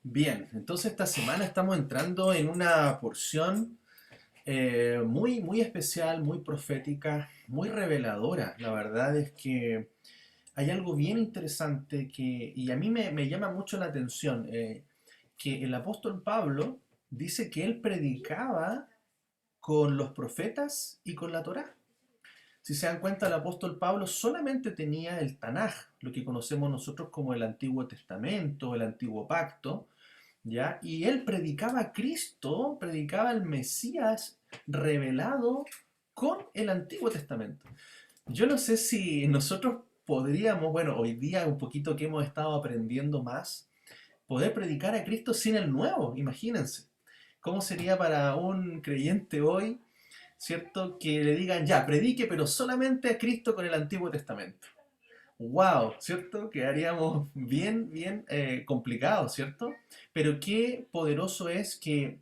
Bien, entonces esta semana estamos entrando en una porción muy especial, muy profética, muy reveladora. La verdad es que hay algo bien interesante y a mí me llama mucho la atención, que el apóstol Pablo dice que él predicaba con los profetas y con la Torá. Si se dan cuenta, el apóstol Pablo solamente tenía el Tanaj, lo que conocemos nosotros como el Antiguo Testamento, el Antiguo Pacto, ¿ya? Y él predicaba a Cristo, predicaba al Mesías revelado con el Antiguo Testamento. Yo no sé si nosotros podríamos, bueno, hoy día un poquito que hemos estado aprendiendo más, poder predicar a Cristo sin el Nuevo, imagínense. ¿Cómo sería para un creyente hoy, cierto, que le digan, ya, predique, pero solamente a Cristo con el Antiguo Testamento? Wow, ¿cierto? Quedaríamos bien complicados, ¿cierto? Pero qué poderoso es que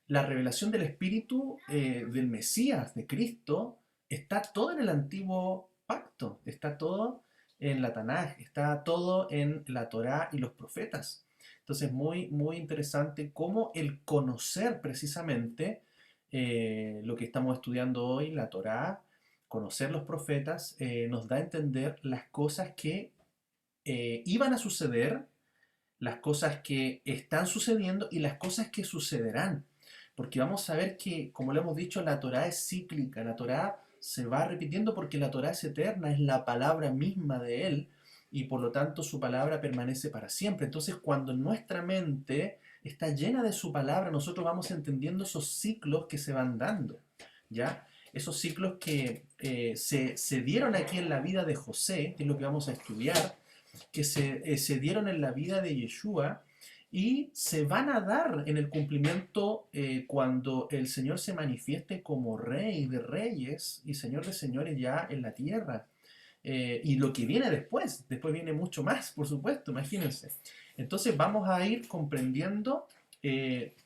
la revelación del Espíritu, del Mesías, de Cristo, está todo en el antiguo pacto, está todo en la Tanaj, está todo en la Torá y los profetas. Entonces, muy interesante cómo el conocer precisamente lo que estamos estudiando hoy, la Torá, conocer los profetas, nos da a entender las cosas que iban a suceder, las cosas que están sucediendo y las cosas que sucederán. Porque vamos a ver que, como lo hemos dicho, la Torá es cíclica, la Torá se va repitiendo porque la Torá es eterna, es la palabra misma de Él y por lo tanto su palabra permanece para siempre. Entonces, cuando nuestra mente está llena de su palabra, nosotros vamos entendiendo esos ciclos que se van dando, ¿ya? Esos ciclos que se dieron aquí en la vida de José, que es lo que vamos a estudiar, que se dieron en la vida de Yeshua y se van a dar en el cumplimiento cuando el Señor se manifieste como Rey de Reyes y Señor de Señores ya en la tierra. Y lo que viene después viene mucho más, por supuesto, imagínense. Entonces vamos a ir comprendiendo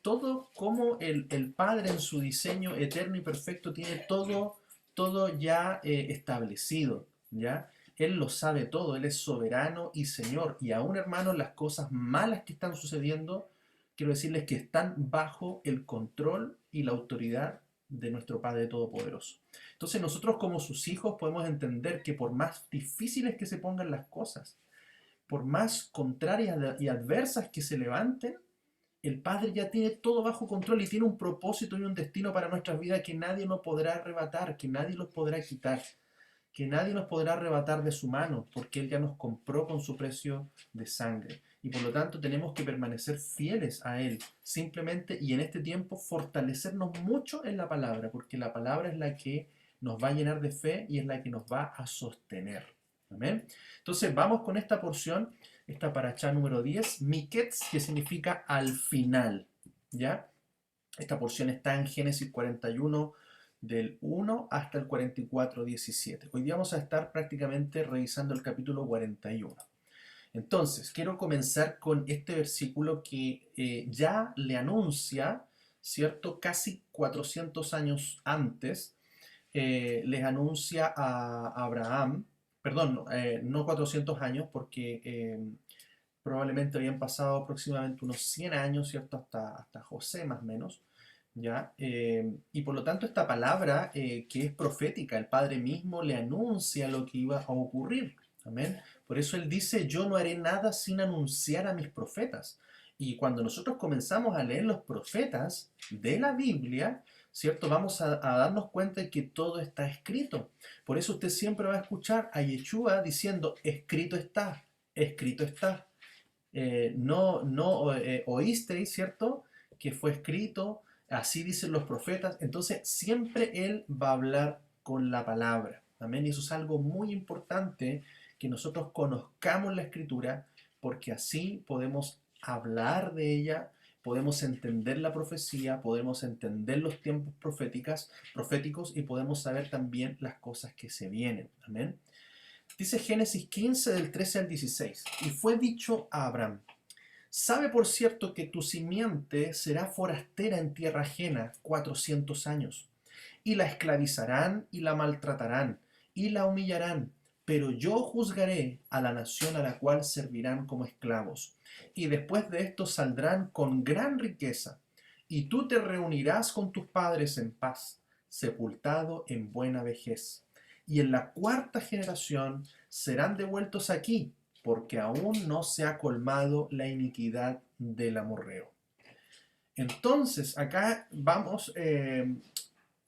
todo cómo el Padre en su diseño eterno y perfecto tiene todo ya establecido, ¿ya? Él lo sabe todo, Él es soberano y Señor. Y aún, hermanos, las cosas malas que están sucediendo, quiero decirles que están bajo el control y la autoridad de nuestro Padre Todopoderoso. Entonces nosotros como sus hijos podemos entender que por más difíciles que se pongan las cosas, por más contrarias y adversas que se levanten, el Padre ya tiene todo bajo control y tiene un propósito y un destino para nuestras vidas que nadie nos podrá arrebatar, que nadie los podrá quitar, que nadie nos podrá arrebatar de su mano, porque Él ya nos compró con su precio de sangre. Y por lo tanto tenemos que permanecer fieles a Él, simplemente y en este tiempo fortalecernos mucho en la palabra, porque la palabra es la que nos va a llenar de fe y es la que nos va a sostener. Amén. Entonces vamos con esta porción, esta paracha número 10, Miketz, que significa al final. ¿Ya? Esta porción está en Génesis 41, del 1 hasta el 44, 17. Hoy día vamos a estar prácticamente revisando el capítulo 41. Entonces, quiero comenzar con este versículo que ya le anuncia, ¿cierto? Casi 400 años antes, les anuncia a Abraham, perdón, no 400 años, porque probablemente habían pasado aproximadamente unos 100 años, ¿cierto? Hasta José más o menos, ¿ya? Y por lo tanto esta palabra que es profética, el Padre mismo le anuncia lo que iba a ocurrir, amén. Por eso él dice, yo no haré nada sin anunciar a mis profetas. Y cuando nosotros comenzamos a leer los profetas de la Biblia, ¿cierto? Vamos a darnos cuenta de que todo está escrito. Por eso usted siempre va a escuchar a Yeshua diciendo, escrito está, escrito está. No oísteis, ¿cierto? Que fue escrito, así dicen los profetas. Entonces, siempre Él va a hablar con la palabra. Amén. Y eso es algo muy importante, que nosotros conozcamos la escritura, porque así podemos hablar de ella, podemos entender la profecía, podemos entender los tiempos proféticos y podemos saber también las cosas que se vienen. Amén. Dice Génesis 15 del 13 al 16. Y fue dicho a Abraham, sabe por cierto que tu simiente será forastera en tierra ajena 400 años, y la esclavizarán y la maltratarán y la humillarán, pero yo juzgaré a la nación a la cual servirán como esclavos, y después de esto saldrán con gran riqueza, y tú te reunirás con tus padres en paz, sepultado en buena vejez. Y en la cuarta generación serán devueltos aquí, porque aún no se ha colmado la iniquidad del amorreo. Entonces, acá vamos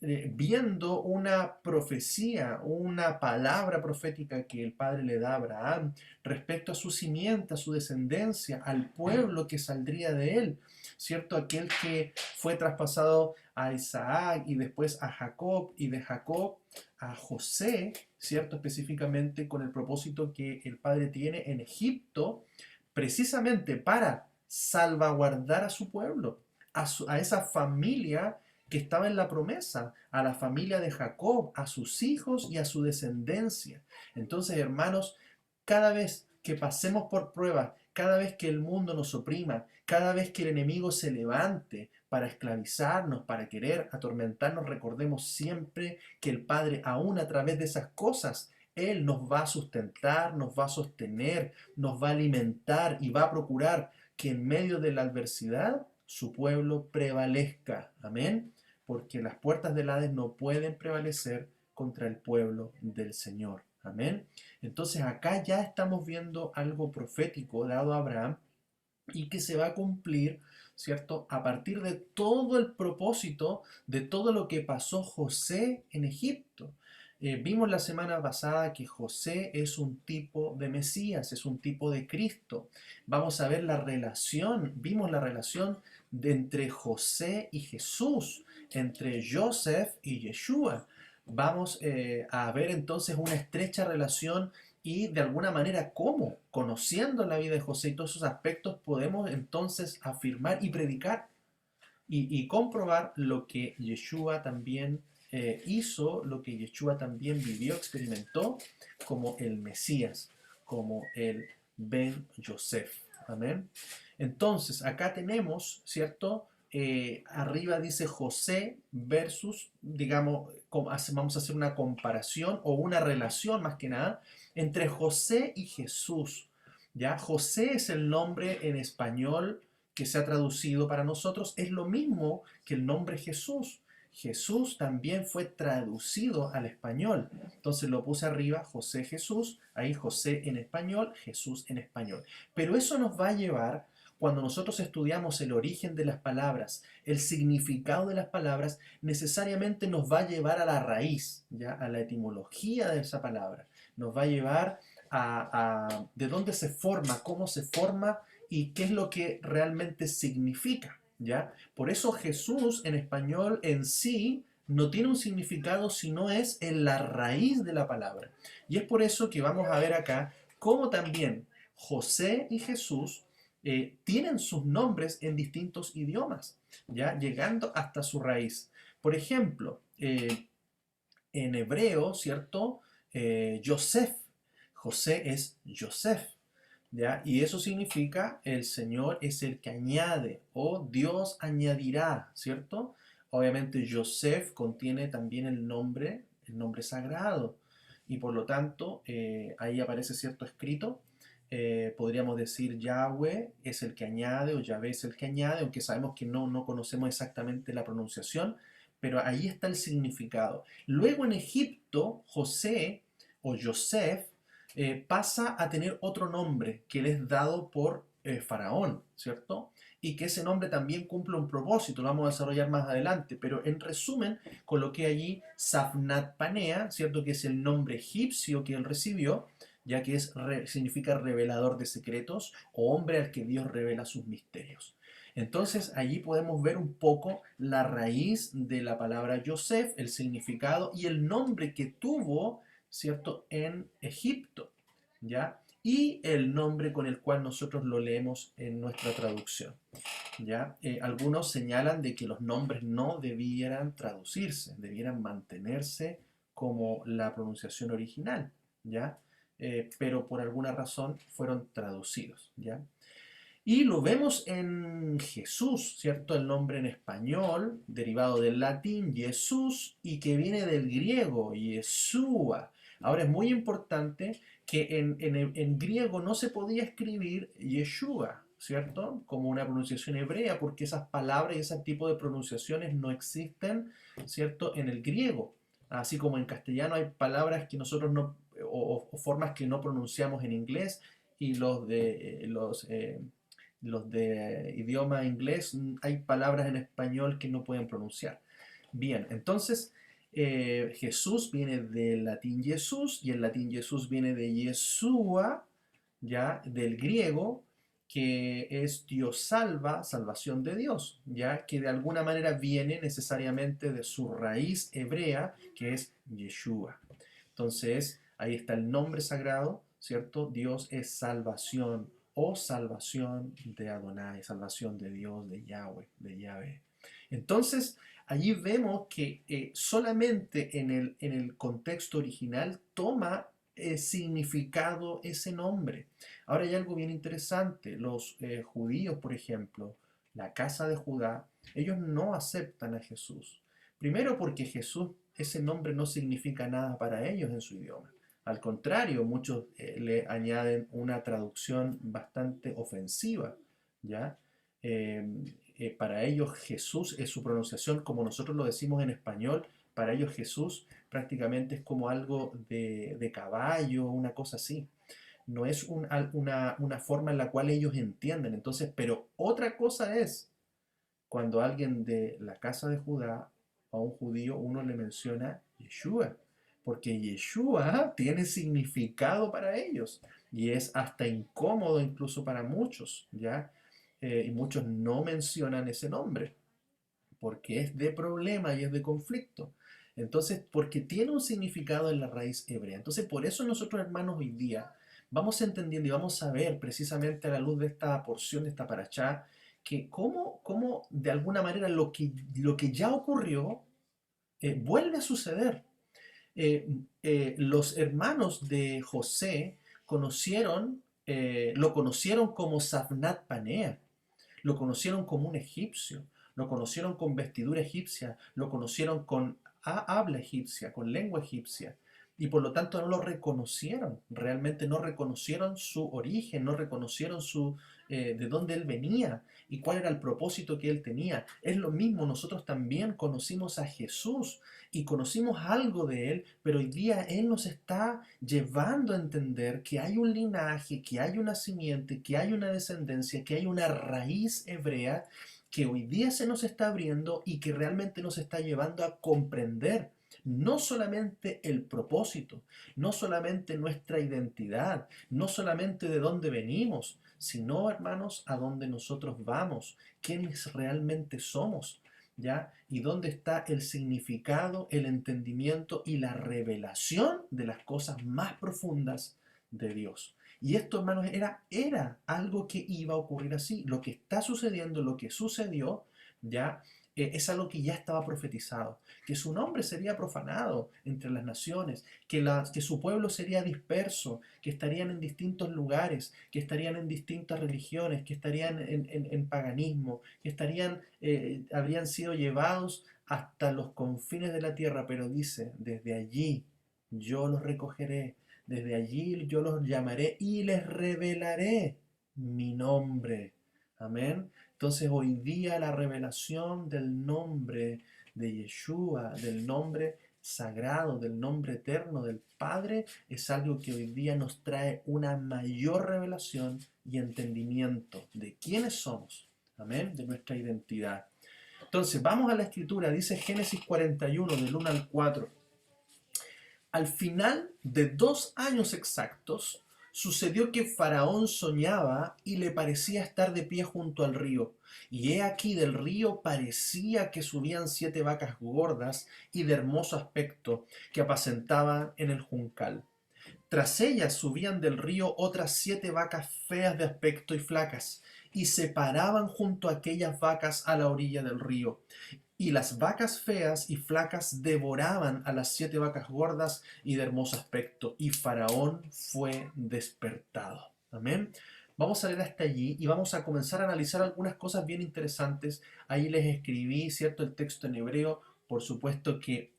viendo una profecía, una palabra profética que el Padre le da a Abraham respecto a su simiente, a su descendencia, al pueblo que saldría de él, ¿cierto? Aquel que fue traspasado a Isaac y después a Jacob y de Jacob a José, ¿cierto? Específicamente con el propósito que el Padre tiene en Egipto, precisamente para salvaguardar a su pueblo, a esa familia que estaba en la promesa, a la familia de Jacob, a sus hijos y a su descendencia. Entonces, hermanos, cada vez que pasemos por pruebas, cada vez que el mundo nos oprima, cada vez que el enemigo se levante para esclavizarnos, para querer atormentarnos, recordemos siempre que el Padre, aún a través de esas cosas, Él nos va a sustentar, nos va a sostener, nos va a alimentar y va a procurar que en medio de la adversidad su pueblo prevalezca. Amén. Porque las puertas del Hades no pueden prevalecer contra el pueblo del Señor. Amén. Entonces acá ya estamos viendo algo profético dado a Abraham y que se va a cumplir, ¿cierto? A partir de todo el propósito, de todo lo que pasó José en Egipto. Vimos la semana pasada que José es un tipo de Mesías, es un tipo de Cristo. Vamos a ver la relación, vimos la relación entre José y Jesús, entre Joseph y Yeshua. Vamos a ver entonces una estrecha relación y de alguna manera cómo, conociendo la vida de José y todos esos aspectos, podemos entonces afirmar y predicar y comprobar lo que Yeshua también hizo, lo que Yeshua también vivió, experimentó como el Mesías, como el Ben Yosef. Amén. Entonces, acá tenemos, ¿cierto? Arriba dice José versus, digamos, vamos a hacer una comparación o una relación más que nada entre José y Jesús. ¿Ya? José es el nombre en español que se ha traducido para nosotros, es lo mismo que el nombre Jesús. Jesús también fue traducido al español. Entonces lo puse arriba, José Jesús, ahí José en español, Jesús en español. Pero eso nos va a llevar, cuando nosotros estudiamos el origen de las palabras, el significado de las palabras, necesariamente nos va a llevar a la raíz, ¿ya? A la etimología de esa palabra. Nos va a llevar a de dónde se forma, cómo se forma y qué es lo que realmente significa, ¿ya? Por eso Jesús en español en sí no tiene un significado, sino es en la raíz de la palabra. Y es por eso que vamos a ver acá cómo también José y Jesús tienen sus nombres en distintos idiomas, ¿ya? Llegando hasta su raíz. Por ejemplo, en hebreo, ¿cierto? Yosef, José es Yosef, ¿ya? Y eso significa el Señor es el que añade o Dios añadirá, ¿cierto? Obviamente Yosef contiene también el nombre sagrado, y por lo tanto ahí aparece cierto escrito. Podríamos decir Yahweh es el que añade o Yahvé es el que añade, aunque sabemos que no conocemos exactamente la pronunciación, pero ahí está el significado. Luego en Egipto, José o Yosef pasa a tener otro nombre que le es dado por Faraón, ¿cierto? Y que ese nombre también cumple un propósito, lo vamos a desarrollar más adelante, pero en resumen coloqué allí Safnat Panea, ¿cierto? Que es el nombre egipcio que él recibió, ya que significa revelador de secretos o hombre al que Dios revela sus misterios. Entonces allí podemos ver un poco la raíz de la palabra Yosef, el significado y el nombre que tuvo, ¿cierto?, en Egipto, ¿ya? Y el nombre con el cual nosotros lo leemos en nuestra traducción, ¿ya? Algunos señalan de que los nombres no debieran traducirse, debieran mantenerse como la pronunciación original, ¿ya? Pero por alguna razón fueron traducidos, ¿ya? Y lo vemos en Jesús, ¿cierto? El nombre en español, derivado del latín, Jesús, y que viene del griego, Yeshua. Ahora es muy importante que en griego no se podía escribir Yeshua, ¿cierto? Como una pronunciación hebrea, porque esas palabras y ese tipo de pronunciaciones no existen, ¿cierto? En el griego. Así como en castellano hay palabras que nosotros no, o formas que no pronunciamos en inglés, y los de idioma inglés, hay palabras en español que no pueden pronunciar. Bien, entonces Jesús viene del latín Jesús, y el latín Jesús viene de Yeshua, ya, del griego, que es Dios salva, salvación de Dios, ya, que de alguna manera viene necesariamente de su raíz hebrea, que es Yeshua. Entonces, ahí está el nombre sagrado, ¿cierto? Dios es salvación, o salvación de Adonai, salvación de Dios, de Yahweh, de Yahvé. Entonces, allí vemos que solamente en el contexto original toma significado ese nombre. Ahora hay algo bien interesante. Los judíos, por ejemplo, la casa de Judá, ellos no aceptan a Jesús. Primero porque Jesús, ese nombre no significa nada para ellos en su idioma. Al contrario, muchos le añaden una traducción bastante ofensiva, ¿ya? Eh, para ellos Jesús es su pronunciación, como nosotros lo decimos en español, para ellos Jesús prácticamente es como algo de caballo, una cosa así. No es una forma en la cual ellos entienden. Entonces, pero otra cosa es cuando alguien de la casa de Judá, a un judío, uno le menciona Yeshua, porque Yeshua tiene significado para ellos y es hasta incómodo incluso para muchos, ¿ya? Y muchos no mencionan ese nombre porque es de problema y es de conflicto. Entonces, porque tiene un significado en la raíz hebrea. Entonces, por eso nosotros, hermanos, hoy día vamos entendiendo y vamos a ver precisamente a la luz de esta porción, de esta parashá, que cómo de alguna manera lo que ya ocurrió vuelve a suceder. Los hermanos de José lo conocieron como Safnat Panea, lo conocieron como un egipcio, lo conocieron con vestidura egipcia, lo conocieron con habla egipcia, con lengua egipcia. Y por lo tanto no lo reconocieron, realmente no reconocieron su origen, no reconocieron de dónde él venía y cuál era el propósito que él tenía. Es lo mismo, nosotros también conocimos a Jesús y conocimos algo de él, pero hoy día él nos está llevando a entender que hay un linaje, que hay una simiente, que hay una descendencia, que hay una raíz hebrea que hoy día se nos está abriendo y que realmente nos está llevando a comprender no solamente el propósito, no solamente nuestra identidad, no solamente de dónde venimos, sino, hermanos, a dónde nosotros vamos, quiénes realmente somos, ¿ya? Y dónde está el significado, el entendimiento y la revelación de las cosas más profundas de Dios. Y esto, hermanos, era algo que iba a ocurrir así. Lo que está sucediendo, lo que sucedió, ya es algo que ya estaba profetizado, que su nombre sería profanado entre las naciones, que su pueblo sería disperso, que estarían en distintos lugares, que estarían en distintas religiones, que estarían en paganismo, que habrían sido llevados hasta los confines de la tierra, pero dice, desde allí yo los recogeré, desde allí yo los llamaré y les revelaré mi nombre. Amén. Entonces hoy día la revelación del nombre de Yeshua, del nombre sagrado, del nombre eterno del Padre, es algo que hoy día nos trae una mayor revelación y entendimiento de quiénes somos. Amén. De nuestra identidad. Entonces, vamos a la escritura. Dice Génesis 41, del 1 al 4. Al final de 2 años exactos, sucedió que Faraón soñaba y le parecía estar de pie junto al río. Y he aquí del río parecía que subían 7 vacas gordas y de hermoso aspecto, que apacentaban en el juncal. Tras ellas subían del río otras 7 vacas feas de aspecto y flacas, y se paraban junto a aquellas vacas a la orilla del río. Y las vacas feas y flacas devoraban a las 7 vacas gordas y de hermoso aspecto, y Faraón fue despertado. Amén. Vamos a leer hasta allí y vamos a comenzar a analizar algunas cosas bien interesantes. Ahí les escribí, ¿cierto?, el texto en hebreo. Por supuesto que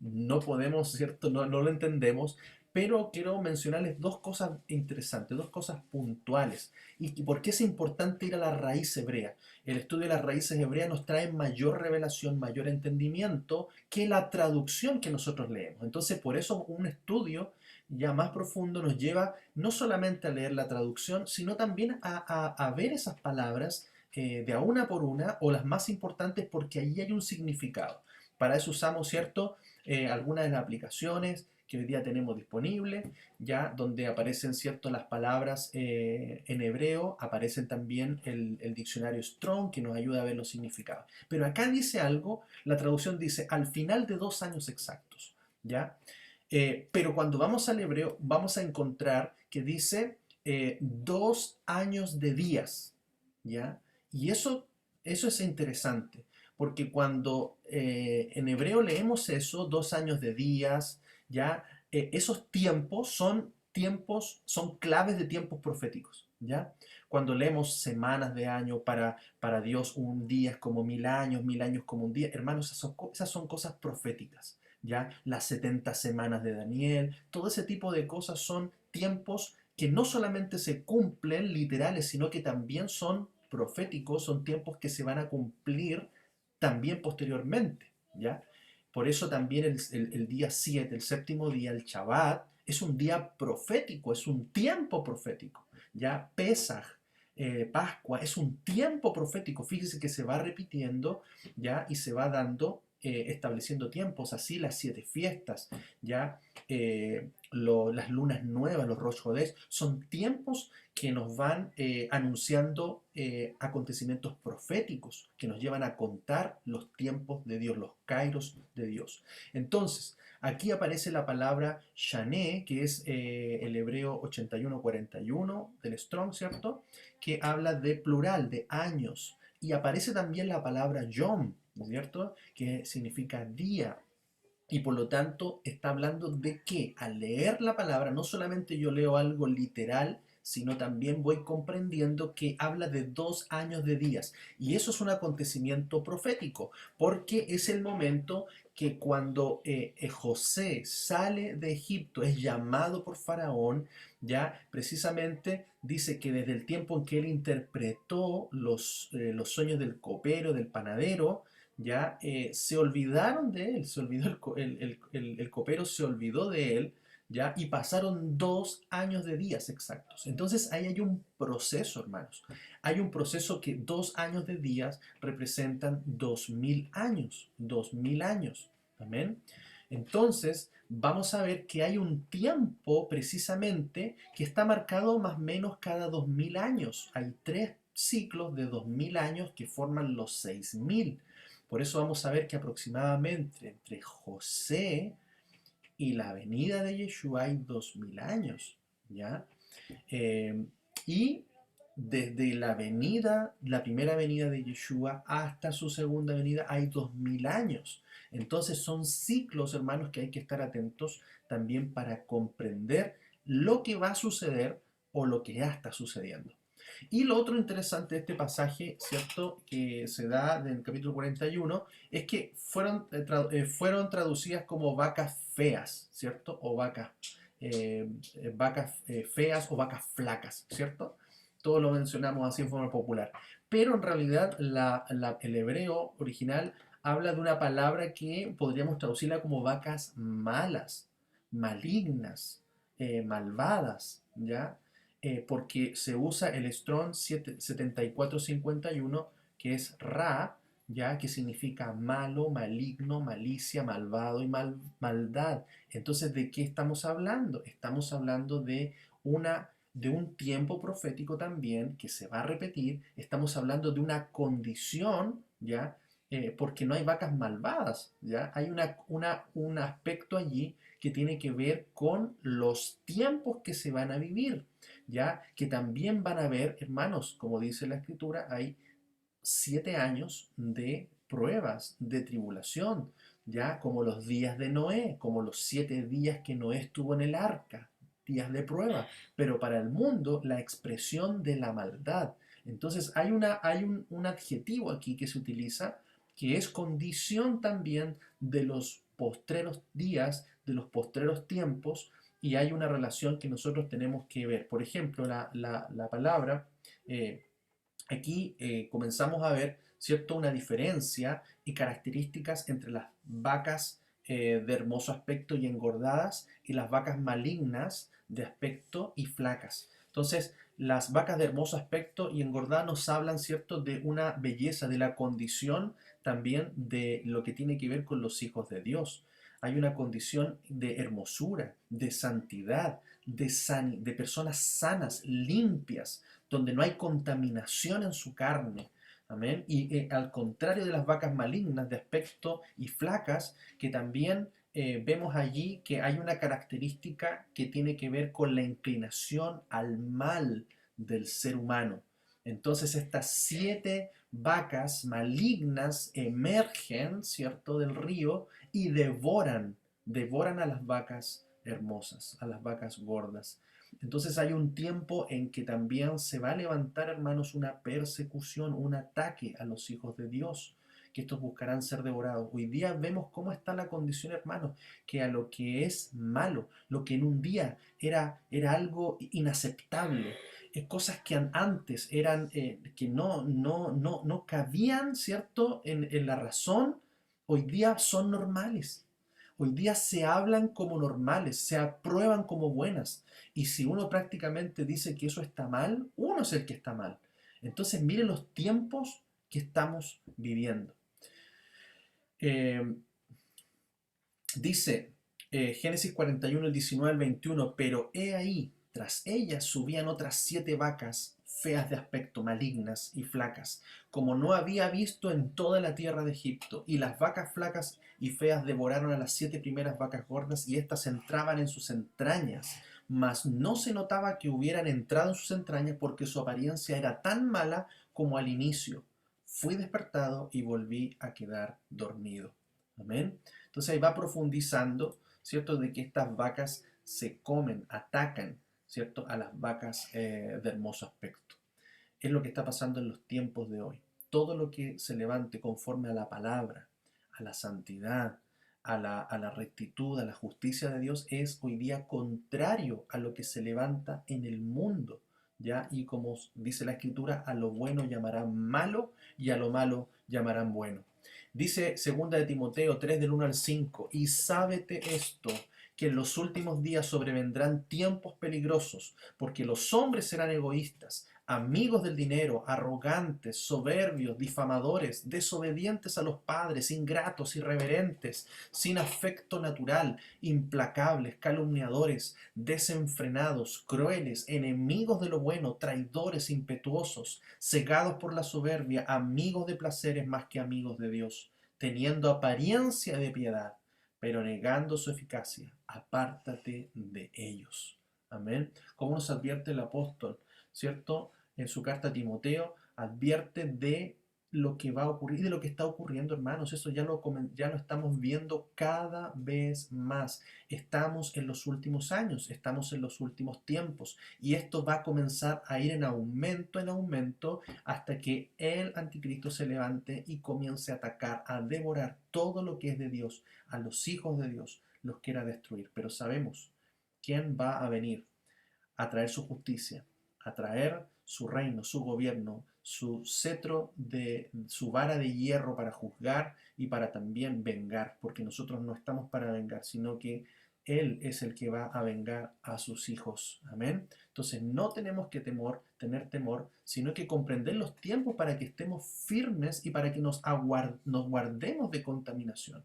no podemos, ¿cierto? No lo entendemos, pero quiero mencionarles dos cosas interesantes, dos cosas puntuales. ¿Y por qué es importante ir a la raíz hebrea? El estudio de las raíces hebreas nos trae mayor revelación, mayor entendimiento que la traducción que nosotros leemos. Entonces, por eso un estudio ya más profundo nos lleva no solamente a leer la traducción, sino también a ver esas palabras de a una por una, o las más importantes, porque allí hay un significado. Para eso usamos, ¿cierto? Algunas de las aplicaciones que hoy día tenemos disponibles, ya donde aparecen, ¿cierto?, las palabras en hebreo, aparecen también el diccionario Strong, que nos ayuda a ver los significados. Pero acá dice algo, la traducción dice, al final de 2 años exactos, ¿ya? Pero cuando vamos al hebreo, vamos a encontrar que dice 2 años de días, ¿ya? Y eso es interesante, porque cuando en hebreo leemos eso, 2 años de días, ¿ya? Esos tiempos, son claves de tiempos proféticos, ¿ya? Cuando leemos semanas de año, para Dios un día es como 1000 años, 1000 años como un día, hermanos, esas son cosas proféticas, ¿ya? Las 70 semanas de Daniel, todo ese tipo de cosas son tiempos que no solamente se cumplen literales, sino que también son proféticos, son tiempos que se van a cumplir también posteriormente, ¿ya? Por eso también el día 7, el séptimo día, el Shabbat, es un día profético, es un tiempo profético, ¿ya? Pesaj, Pascua, es un tiempo profético. Fíjese que se va repitiendo, ¿ya? Y se va dando, estableciendo tiempos, así las 7 fiestas, ¿ya? Las lunas nuevas, los Rosh Hodesh, son tiempos que nos van anunciando acontecimientos proféticos que nos llevan a contar los tiempos de Dios, los kairos de Dios. Entonces, aquí aparece la palabra shané, que es el hebreo 8141 del Strong, ¿cierto? Que habla de plural, de años. Y aparece también la palabra yom, ¿cierto? Que significa día. Y por lo tanto está hablando de que al leer la palabra no solamente yo leo algo literal, sino también voy comprendiendo que habla de 2 años de días. Y eso es un acontecimiento profético, porque es el momento que cuando José sale de Egipto, es llamado por Faraón, ya precisamente dice que desde el tiempo en que él interpretó los sueños del copero, del panadero, ya se olvidaron de él, se olvidó el copero se olvidó de él, ya, y pasaron 2 años de días exactos. Entonces ahí hay un proceso, hermanos. Hay un proceso que 2 años de días representan 2000 años, 2000 años. Amén. Entonces, vamos a ver que hay un tiempo precisamente que está marcado más o menos cada 2000 años. Hay 3 ciclos de 2000 años que forman los 6000. Por eso vamos a ver que aproximadamente entre José y la venida de Yeshua hay 2000 años, ¿ya? Eh, y desde la primera venida de Yeshua hasta su segunda venida hay 2000 años. Entonces son ciclos, hermanos, que hay que estar atentos también para comprender lo que va a suceder o lo que ya está sucediendo. Y lo otro interesante de este pasaje, ¿cierto?, que se da del capítulo 41, es que fueron traducidas como vacas feas, ¿cierto? O vacas feas o vacas flacas, ¿cierto? Todos lo mencionamos así en forma popular. Pero en realidad el hebreo original habla de una palabra que podríamos traducirla como vacas malas, malignas, malvadas, ¿ya? Porque se usa el Strong 7451, que es Ra, ya, que significa malo, maligno, malicia, malvado y maldad. Entonces, ¿de qué estamos hablando? Estamos hablando de un tiempo profético también que se va a repetir. Estamos hablando de una condición, ¿ya? Porque no hay vacas malvadas, ¿ya? Hay un aspecto allí que tiene que ver con los tiempos que se van a vivir, ya que también van a haber, hermanos, como dice la escritura, hay 7 años de pruebas, de tribulación, ya como los días de Noé, como los 7 días que Noé estuvo en el arca, días de prueba, pero para el mundo la expresión de la maldad. Entonces hay un adjetivo aquí que se utiliza que es condición también de los postreros días, de los postreros tiempos, y hay una relación que nosotros tenemos que ver. Por ejemplo, la palabra, aquí comenzamos a ver, ¿cierto?, una diferencia y características entre las vacas de hermoso aspecto y engordadas y las vacas malignas de aspecto y flacas. Entonces, las vacas de hermoso aspecto y engordadas nos hablan, ¿cierto?, de una belleza, de la condición también de lo que tiene que ver con los hijos de Dios. Hay una condición de hermosura, de santidad, de personas sanas, limpias, donde no hay contaminación en su carne. Amén. Y al contrario de las vacas malignas de aspecto y flacas, que también vemos allí que hay una característica que tiene que ver con la inclinación al mal del ser humano. Entonces estas 7 vacas malignas emergen, ¿cierto?, del río y devoran a las vacas hermosas, a las vacas gordas. Entonces hay un tiempo en que también se va a levantar, hermanos, una persecución, un ataque a los hijos de Dios, que estos buscarán ser devorados. Hoy día vemos cómo está la condición, hermanos, que a lo que es malo, lo que en un día era algo inaceptable, cosas que antes eran, que no cabían, ¿cierto?, en la razón, hoy día son normales. Hoy día se hablan como normales, se aprueban como buenas. Y si uno prácticamente dice que eso está mal, uno es el que está mal. Entonces, miren los tiempos que estamos viviendo. Eh, Dice Génesis 41, el 19 al 21, pero he ahí, tras ellas subían otras 7 vacas feas de aspecto, malignas y flacas, como no había visto en toda la tierra de Egipto. Y las vacas flacas y feas devoraron a las 7 primeras vacas gordas, y éstas entraban en sus entrañas. Mas no se notaba que hubieran entrado en sus entrañas, porque su apariencia era tan mala como al inicio. Fui despertado y volví a quedar dormido. Amén. Entonces ahí va profundizando, ¿cierto?, de que estas vacas se comen, atacan, ¿cierto?, a las vacas de hermoso aspecto. Es lo que está pasando en los tiempos de hoy. Todo lo que se levante conforme a la palabra, a la santidad, a la rectitud, a la justicia de Dios, es hoy día contrario a lo que se levanta en el mundo. ¿Ya? Y como dice la Escritura, a lo bueno llamarán malo y a lo malo llamarán bueno. Dice 2 de Timoteo 3 del 1 al 5, y sábete esto, que en los últimos días sobrevendrán tiempos peligrosos, porque los hombres serán egoístas, amigos del dinero, arrogantes, soberbios, difamadores, desobedientes a los padres, ingratos, irreverentes, sin afecto natural, implacables, calumniadores, desenfrenados, crueles, enemigos de lo bueno, traidores, impetuosos, cegados por la soberbia, amigos de placeres más que amigos de Dios, teniendo apariencia de piedad, pero negando su eficacia. Apártate de ellos. Amén. Como nos advierte el apóstol, ¿cierto? En su carta a Timoteo, advierte de lo que va a ocurrir y de lo que está ocurriendo, hermanos. Eso ya lo estamos viendo cada vez más. Estamos en los últimos años, estamos en los últimos tiempos, y esto va a comenzar a ir en aumento, hasta que el anticristo se levante y comience a atacar, a devorar todo lo que es de Dios, a los hijos de Dios, los quiera destruir. Pero sabemos quién va a venir a traer su justicia, a traer su reino, su gobierno, su cetro de su vara de hierro para juzgar y para también vengar, porque nosotros no estamos para vengar, sino que Él es el que va a vengar a sus hijos. Amén. Entonces no tenemos que tener temor, sino que comprender los tiempos para que estemos firmes y para que nos guardemos de contaminación.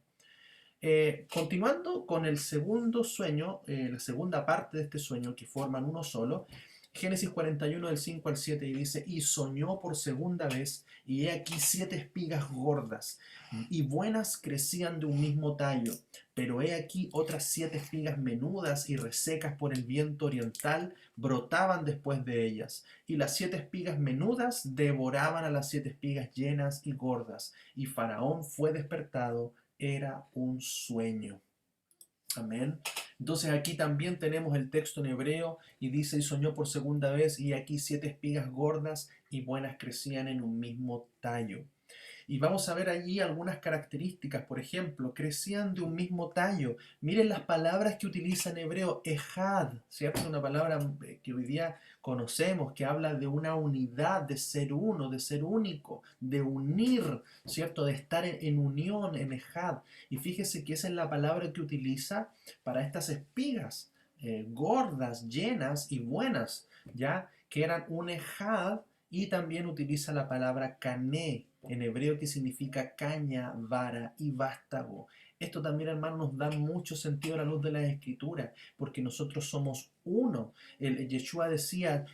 Continuando con el segundo sueño, la segunda parte de este sueño, que forman uno solo, Génesis 41 del 5 al 7, y dice, y soñó por segunda vez, y he aquí 7 espigas gordas, y buenas crecían de un mismo tallo, pero he aquí otras 7 espigas menudas y resecas por el viento oriental brotaban después de ellas, y las 7 espigas menudas devoraban a las 7 espigas llenas y gordas, y Faraón fue despertado, era un sueño. Amén. Entonces aquí también tenemos el texto en hebreo y dice, y soñó por segunda vez, y aquí 7 espigas gordas y buenas crecían en un mismo tallo. Y vamos a ver allí algunas características. Por ejemplo, crecían de un mismo tallo. Miren las palabras que utiliza en hebreo, ejad, ¿cierto? Una palabra que hoy día conocemos, que habla de una unidad, de ser uno, de ser único, de unir, ¿cierto? De estar en unión, en ejad. Y fíjese que esa es la palabra que utiliza para estas espigas, gordas, llenas y buenas, ¿ya? Que eran un ejad, y también utiliza la palabra cané, en hebreo, que significa caña, vara y vástago. Esto también, hermano, nos da mucho sentido a la luz de la Escritura, porque nosotros somos uno. Yeshua decía,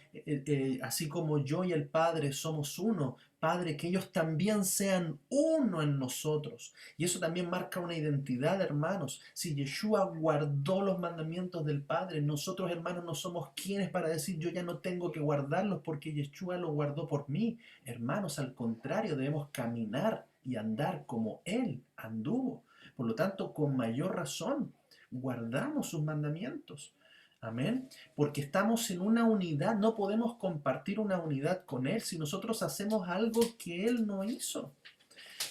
así como yo y el Padre somos uno, Padre, que ellos también sean uno en nosotros. Y eso también marca una identidad, hermanos. Si Yeshua guardó los mandamientos del Padre, nosotros, hermanos, no somos quienes para decir yo ya no tengo que guardarlos porque Yeshua los guardó por mí. Hermanos, al contrario, debemos caminar y andar como Él anduvo. Por lo tanto, con mayor razón, guardamos sus mandamientos. Amén. Porque estamos en una unidad, no podemos compartir una unidad con Él si nosotros hacemos algo que Él no hizo.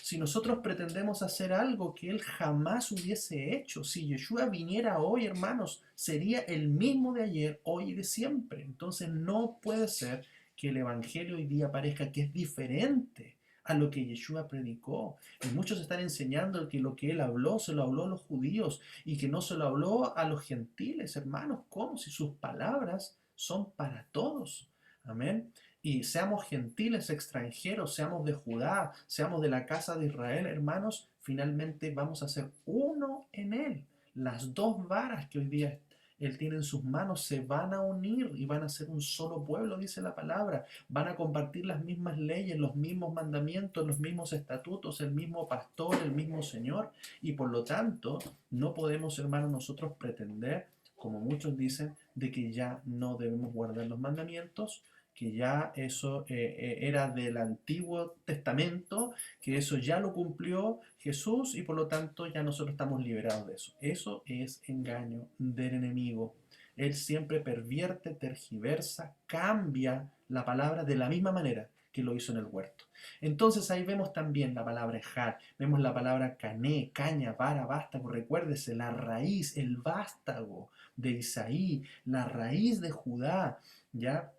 Si nosotros pretendemos hacer algo que Él jamás hubiese hecho, si Yeshua viniera hoy, hermanos, sería el mismo de ayer, hoy y de siempre. Entonces no puede ser que el Evangelio hoy día parezca que es diferente a lo que Yeshua predicó. Y muchos están enseñando que lo que Él habló se lo habló a los judíos y que no se lo habló a los gentiles, hermanos. ¿Cómo? Si sus palabras son para todos. Amén. Y seamos gentiles, extranjeros, seamos de Judá, seamos de la casa de Israel, hermanos, finalmente vamos a ser uno en Él. Las dos varas que hoy día Él tiene en sus manos se van a unir y van a ser un solo pueblo, dice la palabra. Van a compartir las mismas leyes, los mismos mandamientos, los mismos estatutos, el mismo pastor, el mismo Señor. Y por lo tanto, no podemos, hermanos, nosotros pretender, como muchos dicen, de que ya no debemos guardar los mandamientos, que ya eso era del Antiguo Testamento, que eso ya lo cumplió Jesús y por lo tanto ya nosotros estamos liberados de eso. Eso es engaño del enemigo. Él siempre pervierte, tergiversa, cambia la palabra de la misma manera que lo hizo en el huerto. Entonces ahí vemos también la palabra ejad, vemos la palabra cané, caña, vara, vástago. Recuérdese, la raíz, el vástago de Isaí, la raíz de Judá, ¿ya?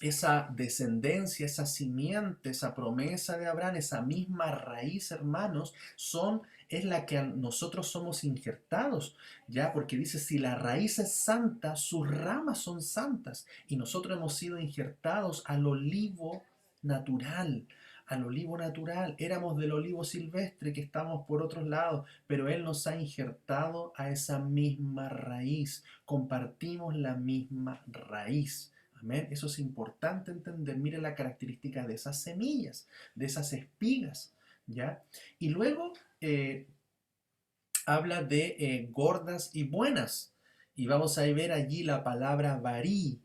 Esa descendencia, esa simiente, esa promesa de Abraham, esa misma raíz, hermanos, es la que nosotros somos injertados, ¿ya? Porque dice, si la raíz es santa, sus ramas son santas. Y nosotros hemos sido injertados al olivo natural, al olivo natural. Éramos del olivo silvestre que estamos por otros lados, pero Él nos ha injertado a esa misma raíz. Compartimos la misma raíz. Amén. Eso es importante entender. Mire la característica de esas semillas, de esas espigas, ¿ya? Y luego habla de gordas y buenas. Y vamos a ver allí la palabra varí,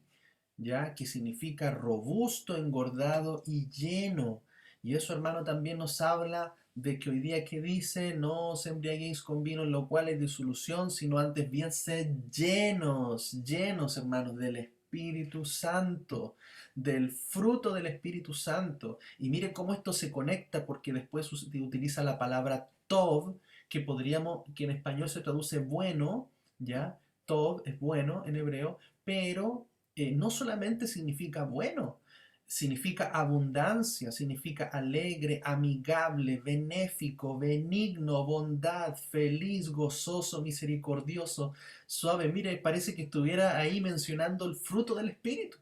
¿ya? Que significa robusto, engordado y lleno. Y eso, hermano, también nos habla de que hoy día que dice, no os embriaguéis con vino en lo cual hay disolución, sino antes bien sed llenos, llenos, hermanos, del Espíritu Santo, del fruto del Espíritu Santo. Y mire cómo esto se conecta, porque después utiliza la palabra tov, que en español se traduce bueno, ¿ya? Tov es bueno en hebreo, pero no solamente significa bueno, significa abundancia, significa alegre, amigable, benéfico, benigno, bondad, feliz, gozoso, misericordioso, suave. Mire, parece que estuviera ahí mencionando el fruto del Espíritu.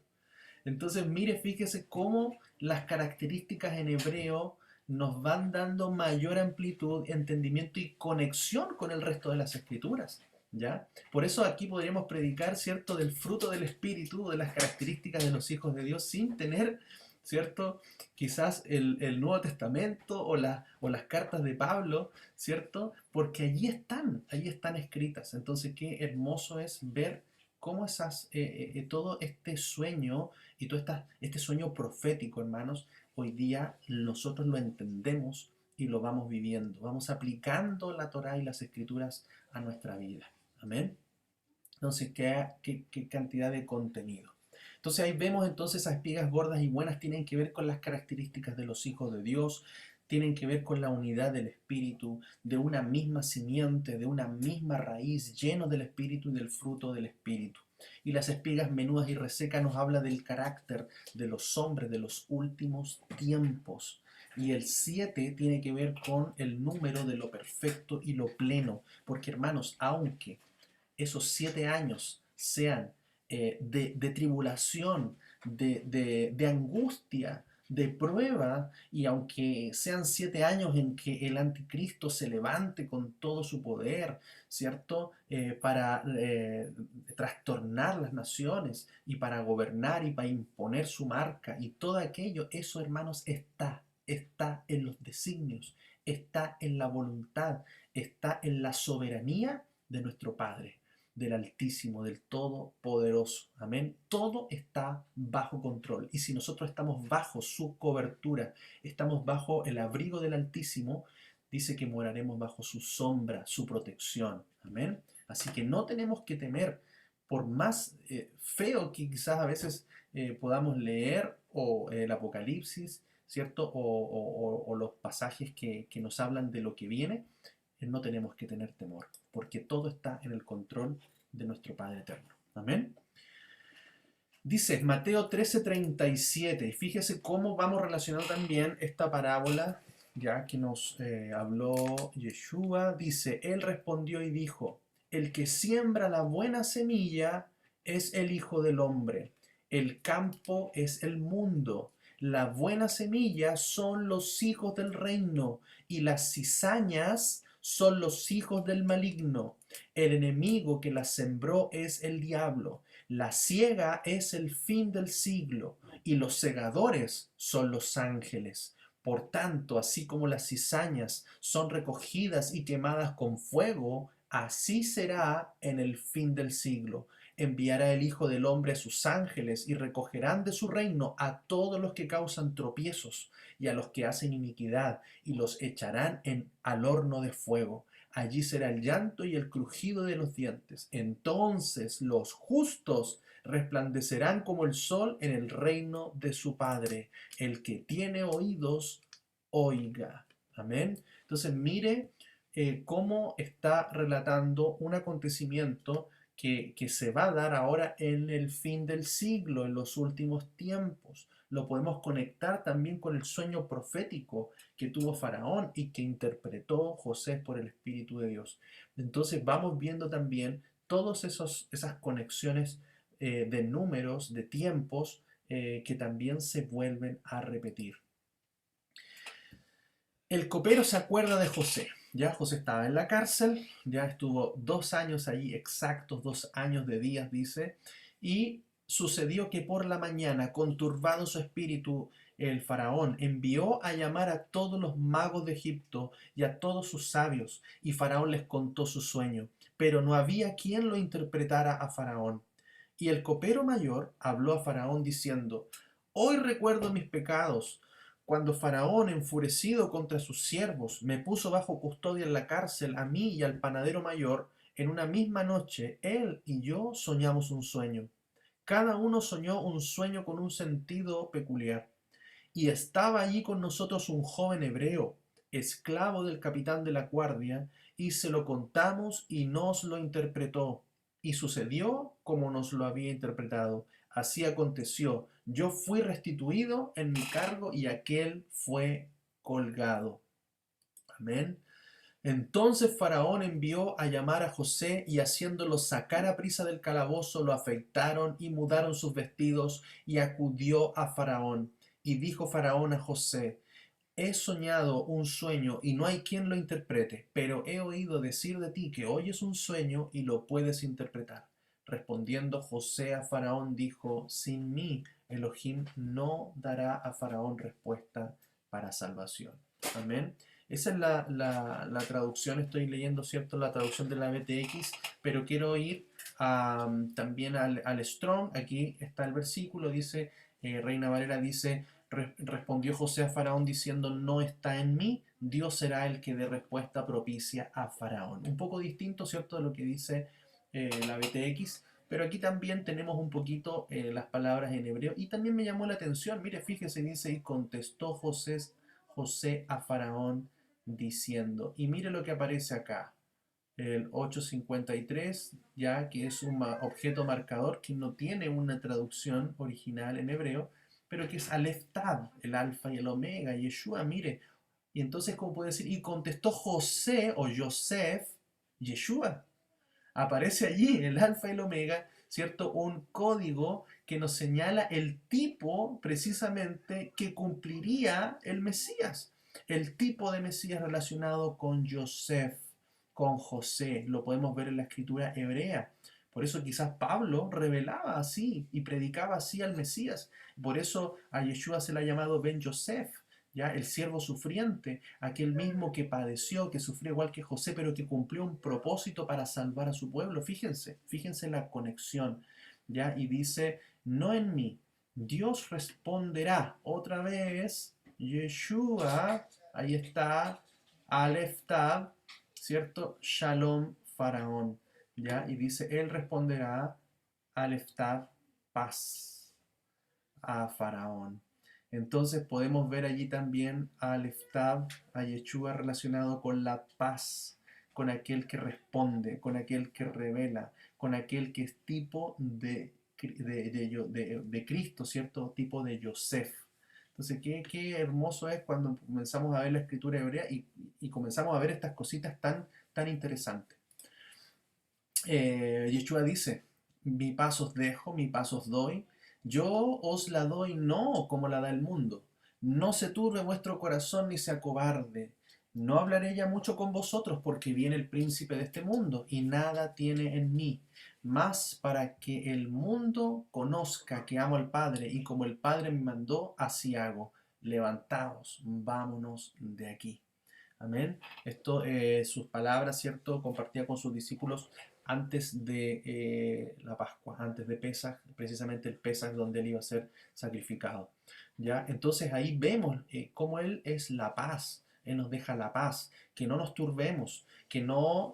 Entonces, mire, fíjese cómo las características en hebreo nos van dando mayor amplitud, entendimiento y conexión con el resto de las escrituras. ¿Ya? Por eso aquí podríamos predicar, ¿cierto?, del fruto del Espíritu, de las características de los hijos de Dios, sin tener, ¿cierto?, quizás el Nuevo Testamento o las cartas de Pablo, ¿cierto? Porque allí están escritas. Entonces, qué hermoso es ver cómo todo este sueño y todo este sueño profético, hermanos, hoy día nosotros lo entendemos y lo vamos viviendo. Vamos aplicando la Torá y las Escrituras a nuestra vida. Amén. Entonces, qué cantidad de contenido. Entonces ahí vemos entonces esas espigas gordas y buenas tienen que ver con las características de los hijos de Dios. tienen que ver con la unidad del Espíritu, de una misma simiente, de una misma raíz, lleno del Espíritu y del fruto del Espíritu. Y las espigas menudas y resecas nos habla del carácter de los hombres de los últimos tiempos. Y el 7 tiene que ver con el número de lo perfecto y lo pleno. Porque hermanos, aunque esos 7 años sean de tribulación, de angustia, de prueba, y aunque sean 7 años en que el anticristo se levante con todo su poder, ¿cierto? Para trastornar las naciones y para gobernar y para imponer su marca y todo aquello, eso hermanos está en los designios, está en la voluntad, está en la soberanía de nuestro Padre, del Altísimo, del Todopoderoso. Amén. Todo está bajo control. Y si nosotros estamos bajo su cobertura, estamos bajo el abrigo del Altísimo, dice que moraremos bajo su sombra, su protección. Amén. Así que no tenemos que temer, por más feo que quizás a veces podamos leer o el Apocalipsis, ¿cierto? O los pasajes que nos hablan de lo que viene, no tenemos que tener temor, porque todo está en el control de nuestro Padre Eterno. Amén. Dice Mateo 13:37, fíjese cómo vamos relacionando también esta parábola, ya que nos habló Yeshua. Dice, Él respondió y dijo, el que siembra la buena semilla es el Hijo del Hombre, el campo es el mundo, la buena semilla son los hijos del reino y las cizañas son los hijos del maligno. El enemigo que las sembró es el diablo. La siega es el fin del siglo y los segadores son los ángeles. Por tanto, así como las cizañas son recogidas y quemadas con fuego, así será en el fin del siglo. Enviará el Hijo del Hombre a sus ángeles y recogerán de su reino a todos los que causan tropiezos y a los que hacen iniquidad y los echarán al horno de fuego. Allí será el llanto y el crujido de los dientes. Entonces los justos resplandecerán como el sol en el reino de su Padre. El que tiene oídos, oiga. Amén. Entonces mire cómo está relatando un acontecimiento que se va a dar ahora en el fin del siglo, en los últimos tiempos. Lo podemos conectar también con el sueño profético que tuvo Faraón y que interpretó José por el Espíritu de Dios. Entonces vamos viendo también todas esas conexiones de números, de tiempos, que también se vuelven a repetir. El copero se acuerda de José. Ya José estaba en la cárcel, ya estuvo 2 años allí, exactos 2 años de días, dice, y sucedió que por la mañana, conturbado su espíritu, el faraón envió a llamar a todos los magos de Egipto y a todos sus sabios, y Faraón les contó su sueño, pero no había quien lo interpretara a Faraón. Y el copero mayor habló a Faraón diciendo, hoy recuerdo mis pecados, cuando Faraón, enfurecido contra sus siervos, me puso bajo custodia en la cárcel a mí y al panadero mayor, en una misma noche, él y yo soñamos un sueño. Cada uno soñó un sueño con un sentido peculiar. Y estaba allí con nosotros un joven hebreo, esclavo del capitán de la guardia, y se lo contamos y nos lo interpretó. Y sucedió como nos lo había interpretado. Así aconteció. Yo fui restituido en mi cargo y aquel fue colgado. Amén. Entonces Faraón envió a llamar a José y haciéndolo sacar a prisa del calabozo, lo afeitaron y mudaron sus vestidos y acudió a Faraón. Y dijo Faraón a José, he soñado un sueño y no hay quien lo interprete, pero he oído decir de ti que oyes un sueño y lo puedes interpretar. Respondiendo José a Faraón dijo, sin mí Elohim no dará a Faraón respuesta para salvación. Amén. Esa es la traducción, estoy leyendo, ¿cierto? La traducción de la BTX, pero quiero ir también al Strong. Aquí está el versículo, dice, Reina Valera dice, respondió José a Faraón diciendo, no está en mí, Dios será el que dé respuesta propicia a Faraón. Un poco distinto, ¿cierto?, de lo que dice la BTX, pero aquí también tenemos un poquito las palabras en hebreo y también me llamó la atención, mire, fíjese, dice, y contestó José a Faraón diciendo, y mire lo que aparece acá, el 853, ya que es un objeto marcador que no tiene una traducción original en hebreo, pero que es Aleph Tab, el alfa y el omega, Yeshua, mire. Y entonces, ¿cómo puede decir? Y contestó José o Yosef, Yeshua. Aparece allí el alfa y el omega, ¿cierto? Un código que nos señala el tipo precisamente que cumpliría el Mesías. El tipo de Mesías relacionado con Yosef, con José. Lo podemos ver en la escritura hebrea. Por eso quizás Pablo revelaba así y predicaba así al Mesías. Por eso a Yeshua se le ha llamado Ben Yosef, ¿ya? El siervo sufriente, aquel mismo que padeció, que sufrió igual que José, pero que cumplió un propósito para salvar a su pueblo. Fíjense la conexión, ¿ya? Y dice, no en mí, Dios responderá otra vez, Yeshua, ahí está, Aleph Tab, ¿cierto? Shalom Faraón, ¿ya? Y dice, él responderá, Aleph Tab, paz a Faraón. Entonces podemos ver allí también a Leftab, a Yeshua relacionado con la paz, con aquel que responde, con aquel que revela, con aquel que es tipo de Cristo, ¿cierto? Tipo de Yosef. Entonces, qué hermoso es cuando comenzamos a ver la escritura hebrea y comenzamos a ver estas cositas tan interesantes. Yeshua dice, mi paz os dejo, mi paz os doy. Yo os la doy no como la da el mundo. No se turbe vuestro corazón ni se acobarde. No hablaré ya mucho con vosotros porque viene el príncipe de este mundo y nada tiene en mí. Mas para que el mundo conozca que amo al Padre y como el Padre me mandó, así hago. Levantaos, vámonos de aquí. Amén. Esto, sus palabras, ¿cierto? Compartía con sus discípulos antes de la Pascua, antes de Pesaj, precisamente el Pesaj donde él iba a ser sacrificado. ¿Ya? Entonces ahí vemos cómo Él es la paz. Él nos deja la paz, que no nos turbemos, que no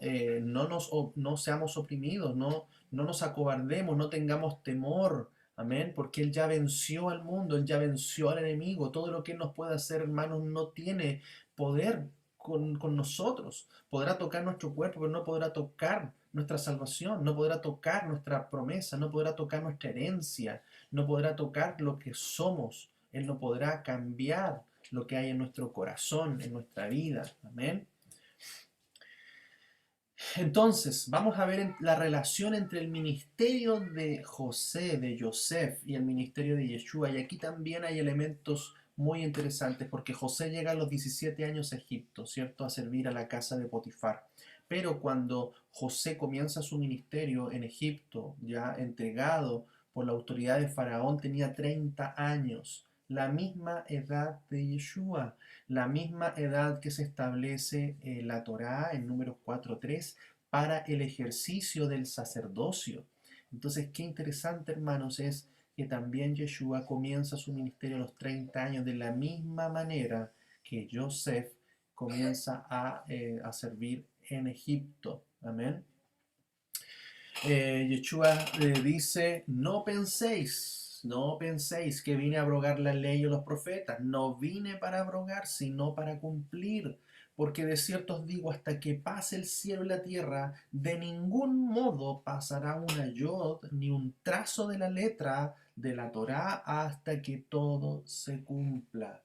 seamos oprimidos, no nos acobardemos, no tengamos temor. Amén, porque Él ya venció al mundo, Él ya venció al enemigo. Todo lo que Él nos puede hacer, hermanos, no tiene poder con nosotros. Podrá tocar nuestro cuerpo, pero no podrá tocar nuestra salvación, no podrá tocar nuestra promesa, no podrá tocar nuestra herencia, no podrá tocar lo que somos. Él no podrá cambiar lo que hay en nuestro corazón, en nuestra vida. Amén. Entonces, vamos a ver la relación entre el ministerio de José, de Yosef, y el ministerio de Yeshua. Y aquí también hay elementos muy interesantes, porque José llega a los 17 años a Egipto, ¿cierto? A servir a la casa de Potifar. Pero cuando José comienza su ministerio en Egipto, ya entregado por la autoridad de Faraón, tenía 30 años, la misma edad de Yeshua, la misma edad que se establece en la Torá en Números 4:3 para el ejercicio del sacerdocio. Entonces, qué interesante, hermanos, es que también Yeshua comienza su ministerio a los 30 años de la misma manera que Joseph comienza a servir en Egipto. Amén. Yeshua dice, no penséis que vine a abrogar la ley o los profetas, no vine para abrogar, sino para cumplir. Porque de cierto os digo, hasta que pase el cielo y la tierra, de ningún modo pasará una yod ni un trazo de la letra de la Torá hasta que todo se cumpla.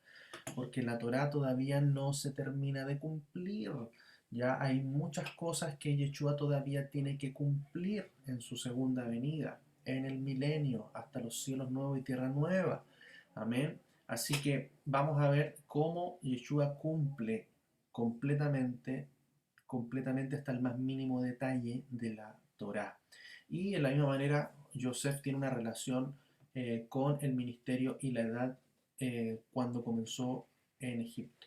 Porque la Torá todavía no se termina de cumplir. Ya hay muchas cosas que Yeshua todavía tiene que cumplir en su segunda venida, en el milenio, hasta los cielos nuevos y tierra nueva. Amén. Así que vamos a ver cómo Yeshua cumple completamente, completamente hasta el más mínimo detalle de la Torá. Y de la misma manera, Joseph tiene una relación con el ministerio y la edad cuando comenzó en Egipto.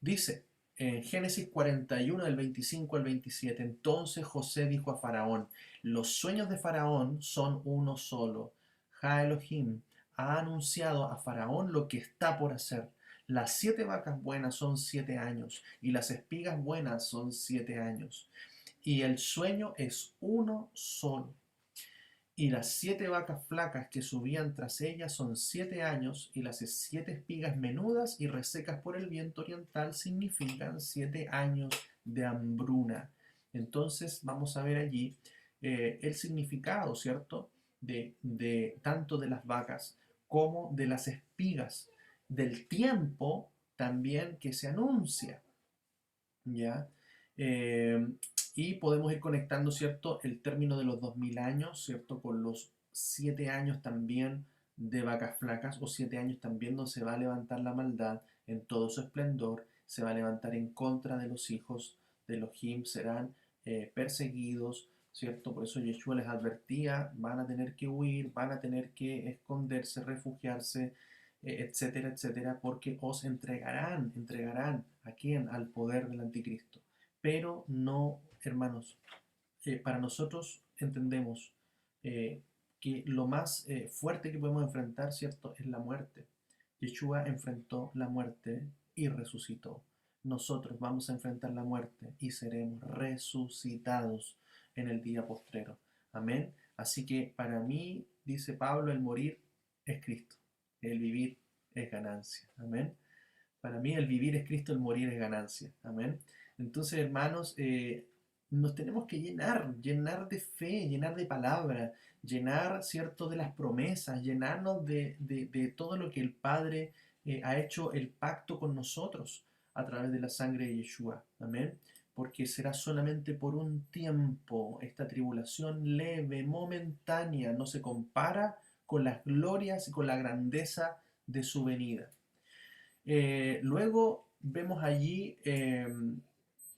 Dice en Génesis 41, del 25 al 27, entonces José dijo a Faraón, los sueños de Faraón son uno solo. Ja Elohim ha anunciado a Faraón lo que está por hacer. Las 7 vacas buenas son 7 años y las espigas buenas son 7 años. Y el sueño es uno solo. Y las 7 vacas flacas que subían tras ellas son 7 años, y las 7 espigas menudas y resecas por el viento oriental significan 7 años de hambruna. Entonces vamos a ver allí el significado, ¿cierto? De tanto de las vacas como de las espigas, del tiempo también que se anuncia, ¿ya? Eh, y podemos ir conectando, ¿cierto? El término de los 2000 años, ¿cierto? Con los 7 años también de vacas flacas, o 7 años también donde se va a levantar la maldad en todo su esplendor, se va a levantar en contra de los hijos de Elohim, serán perseguidos, ¿cierto? Por eso Yeshua les advertía, van a tener que huir, van a tener que esconderse, refugiarse, etcétera, etcétera, porque os entregarán ¿a quién? Al poder del anticristo. Pero no, hermanos, para nosotros entendemos eh, que lo más fuerte que podemos enfrentar, ¿cierto?, es la muerte. Yeshua enfrentó la muerte y resucitó. Nosotros vamos a enfrentar la muerte y seremos resucitados en el día postrero. Amén. Así que para mí, dice Pablo, el morir es Cristo, el vivir es ganancia. Amén. Para mí el vivir es Cristo, el morir es ganancia. Amén. Entonces, hermanos, nos tenemos que llenar de fe, llenar de palabra, llenar, ¿cierto?, de las promesas, llenarnos de todo lo que el Padre ha hecho el pacto con nosotros a través de la sangre de Yeshua. Amén. Porque será solamente por un tiempo. Esta tribulación leve, momentánea, no se compara con las glorias y con la grandeza de su venida. Luego vemos allí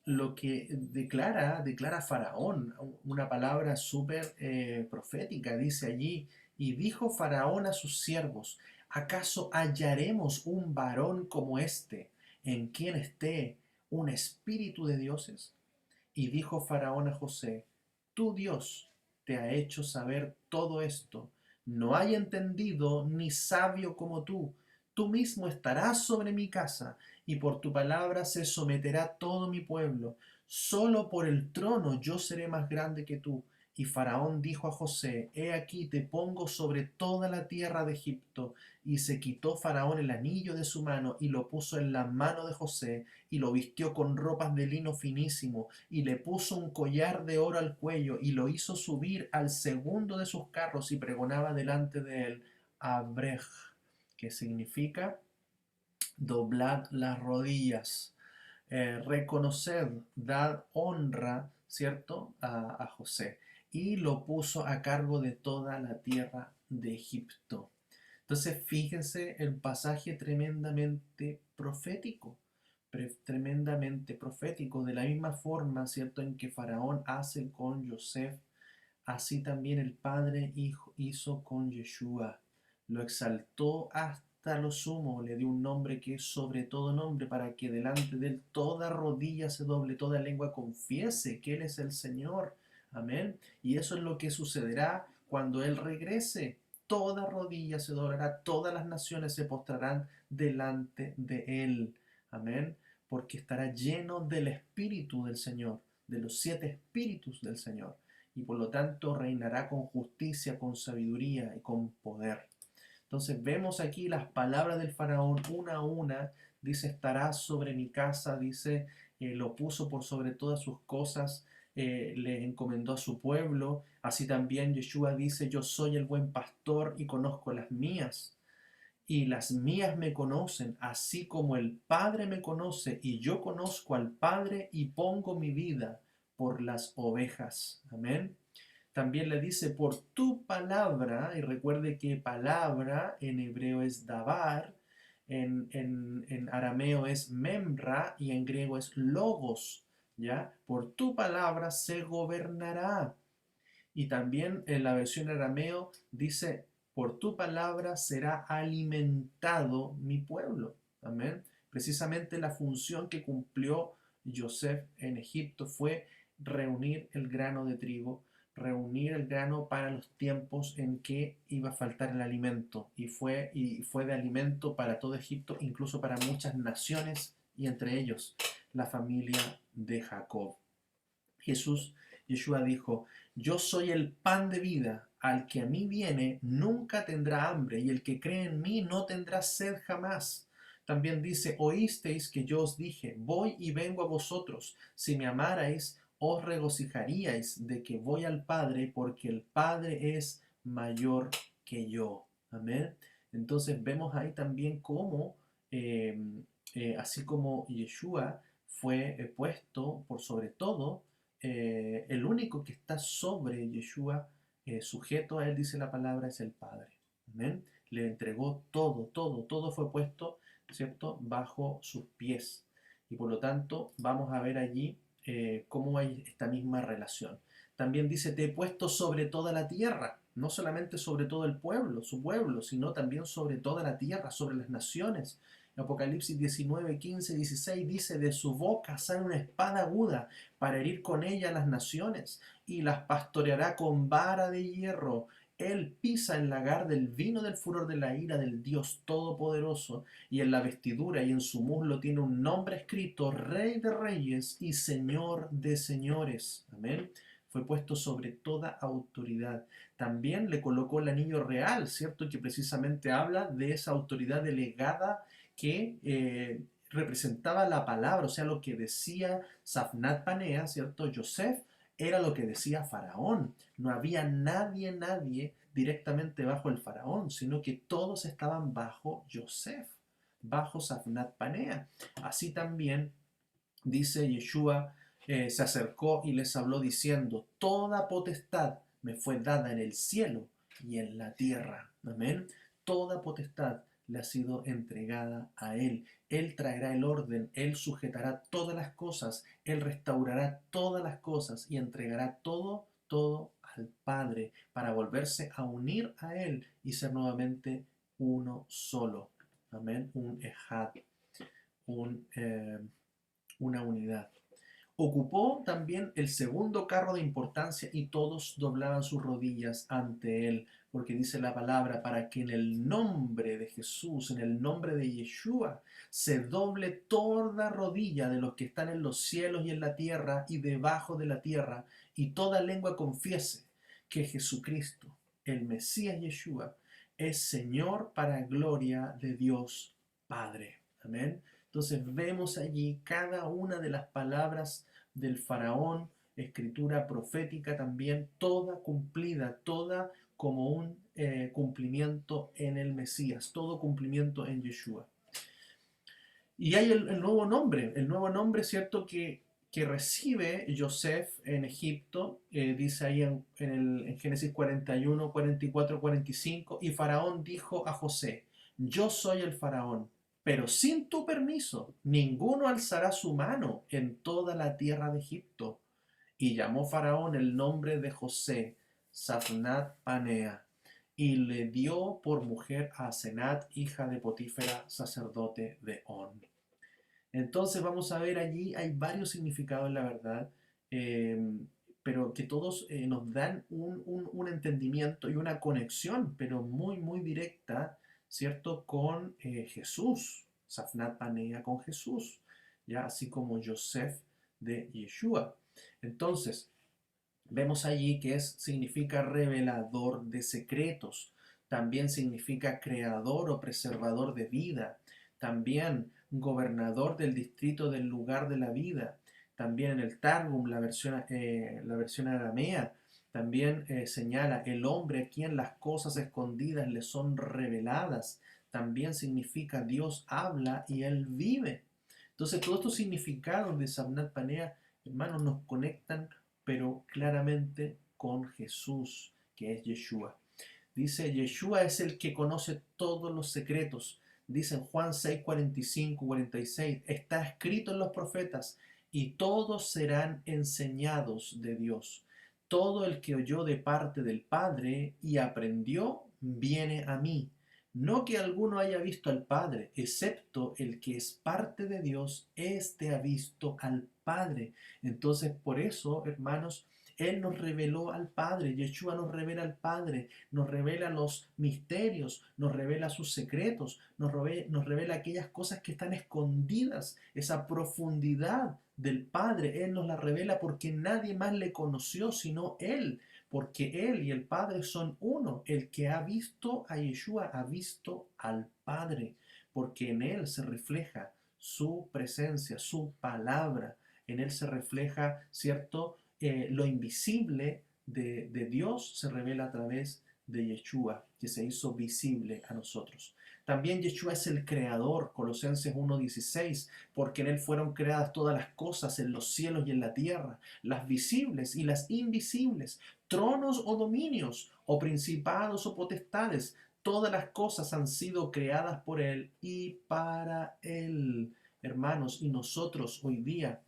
lo que declara Faraón, una palabra súper profética. Dice allí: y dijo Faraón a sus siervos: ¿acaso hallaremos un varón como este, en quien esté un espíritu de dioses? Y dijo Faraón a José: tu Dios te ha hecho saber todo esto. No hay entendido ni sabio como tú. Tú mismo estarás sobre mi casa, y por tu palabra se someterá todo mi pueblo. Solo por el trono yo seré más grande que tú. Y Faraón dijo a José: he aquí te pongo sobre toda la tierra de Egipto. Y se quitó Faraón el anillo de su mano y lo puso en la mano de José, y lo vistió con ropas de lino finísimo, y le puso un collar de oro al cuello, y lo hizo subir al segundo de sus carros, y pregonaba delante de él: Abrej, que significa doblad las rodillas, reconoced, dad honra, ¿cierto?, a José. Y lo puso a cargo de toda la tierra de Egipto. Entonces, fíjense el pasaje tremendamente profético, tremendamente profético, de la misma forma, ¿cierto?, en que Faraón hace con Joseph, así también el Padre hizo con Yeshua. Lo exaltó hasta lo sumo, le dio un nombre que es sobre todo nombre, para que delante de él toda rodilla se doble, toda lengua confiese que Él es el Señor. Amén. Y eso es lo que sucederá cuando Él regrese. Toda rodilla se doblará, todas las naciones se postrarán delante de Él. Amén. Porque estará lleno del Espíritu del Señor, de los 7 espíritus del Señor, y por lo tanto reinará con justicia, con sabiduría y con poder. Entonces vemos aquí las palabras del faraón una a una. Dice: estará sobre mi casa, dice, lo puso por sobre todas sus cosas, le encomendó a su pueblo. Así también Yeshua dice: yo soy el buen pastor y conozco las mías, y las mías me conocen, así como el Padre me conoce, y yo conozco al Padre y pongo mi vida por las ovejas. Amén. También le dice: por tu palabra, y recuerde que palabra en hebreo es dabar, en arameo es memra, y en griego es logos, ¿ya? Por tu palabra se gobernará. Y también en la versión arameo dice: por tu palabra será alimentado mi pueblo. Amén. Precisamente la función que cumplió Joseph en Egipto fue reunir el grano de trigo, reunir el grano para los tiempos en que iba a faltar el alimento. Y fue de alimento para todo Egipto, incluso para muchas naciones, y entre ellos la familia de Jacob. Yeshua dijo: yo soy el pan de vida. al que a mí viene nunca tendrá hambre, y el que cree en mí no tendrá sed jamás. También dice, oísteis que yo os dije, voy y vengo a vosotros. Si me amarais, os regocijaríais de que voy al Padre, porque el Padre es mayor que yo. Amén. Entonces vemos ahí también cómo, eh, así como Yeshua fue puesto por sobre todo, el único que está sobre Yeshua, sujeto a él, dice la palabra, es el Padre. Amén. Le entregó todo, todo, todo fue puesto, ¿cierto?, bajo sus pies. Y por lo tanto, vamos a ver allí cómo hay esta misma relación. También dice, te he puesto sobre toda la tierra, no solamente sobre todo el pueblo, su pueblo, sino también sobre toda la tierra, sobre las naciones. Apocalipsis 19, 15, 16 dice, de su boca sale una espada aguda para herir con ella a las naciones y las pastoreará con vara de hierro. Él pisa el lagar del vino del furor de la ira del Dios Todopoderoso, y en la vestidura y en su muslo tiene un nombre escrito, Rey de Reyes y Señor de Señores. Amén. Fue puesto sobre toda autoridad. También le colocó el anillo real, ¿cierto? Que precisamente habla de esa autoridad delegada que representaba la palabra, o sea, lo que decía Safnat Panea, ¿cierto? Yosef, era lo que decía Faraón. No había nadie directamente bajo el Faraón, sino que todos estaban bajo Yosef, bajo Safnat Panea. Así también dice Yeshua, se acercó y les habló diciendo, toda potestad me fue dada en el cielo y en la tierra. Amén. Toda potestad le ha sido entregada a Él. Él traerá el orden, Él sujetará todas las cosas, Él restaurará todas las cosas y entregará todo, todo al Padre para volverse a unir a Él y ser nuevamente uno solo. Amén. Un ejad, un, una unidad. Ocupó también el segundo carro de importancia y todos doblaban sus rodillas ante él, porque dice la palabra, para que en el nombre de Jesús, en el nombre de Yeshua, se doble toda rodilla de los que están en los cielos y en la tierra y debajo de la tierra, y toda lengua confiese que Jesucristo, el Mesías Yeshua, es Señor para gloria de Dios Padre. Amén. Entonces vemos allí cada una de las palabras del faraón, escritura profética también, toda cumplida, toda como un cumplimiento en el Mesías, todo cumplimiento en Yeshua. Y hay el nuevo nombre, ¿cierto?, que recibe Yosef en Egipto, dice ahí en Génesis 41, 44, 45, y Faraón dijo a José, yo soy el Faraón, pero sin tu permiso, ninguno alzará su mano en toda la tierra de Egipto. Y llamó Faraón el nombre de José, Safnat Panea, y le dio por mujer a Asenat, hija de Potífera, sacerdote de On. Entonces vamos a ver allí, hay varios significados en la verdad, eh, pero que todos nos dan un entendimiento y una conexión, pero muy, muy directa, ¿cierto?, con Jesús, Safnat Panea con Jesús, ya así como Yosef de Yeshua. Entonces, vemos allí que significa revelador de secretos, también significa creador o preservador de vida, también gobernador del distrito del lugar de la vida, también en el Targum, la versión aramea, también señala el hombre a quien las cosas escondidas le son reveladas, también significa Dios habla y él vive. Entonces todos estos significados de Sabnat Panea, hermanos, nos conectan pero claramente con Jesús, que es Yeshua. Dice, Yeshua es el que conoce todos los secretos. Dice en Juan 6, 45, 46, está escrito en los profetas, y todos serán enseñados de Dios. Todo el que oyó de parte del Padre y aprendió, viene a mí. No que alguno haya visto al Padre, excepto el que es parte de Dios, éste ha visto al Padre. Entonces, por eso, hermanos, Él nos reveló al Padre, Yeshua nos revela al Padre, nos revela los misterios, nos revela sus secretos, nos revela aquellas cosas que están escondidas, esa profundidad del Padre. Él nos la revela porque nadie más le conoció sino Él, porque Él y el Padre son uno. El que ha visto a Yeshua ha visto al Padre, porque en Él se refleja su presencia, su palabra. En Él se refleja, ¿cierto? Lo invisible de Dios se revela a través de Yeshua, que se hizo visible a nosotros. También Yeshua es el creador, Colosenses 1:16, porque en Él fueron creadas todas las cosas en los cielos y en la tierra, las visibles y las invisibles, tronos o dominios, o principados o potestades. Todas las cosas han sido creadas por Él y para Él. Hermanos, y nosotros hoy día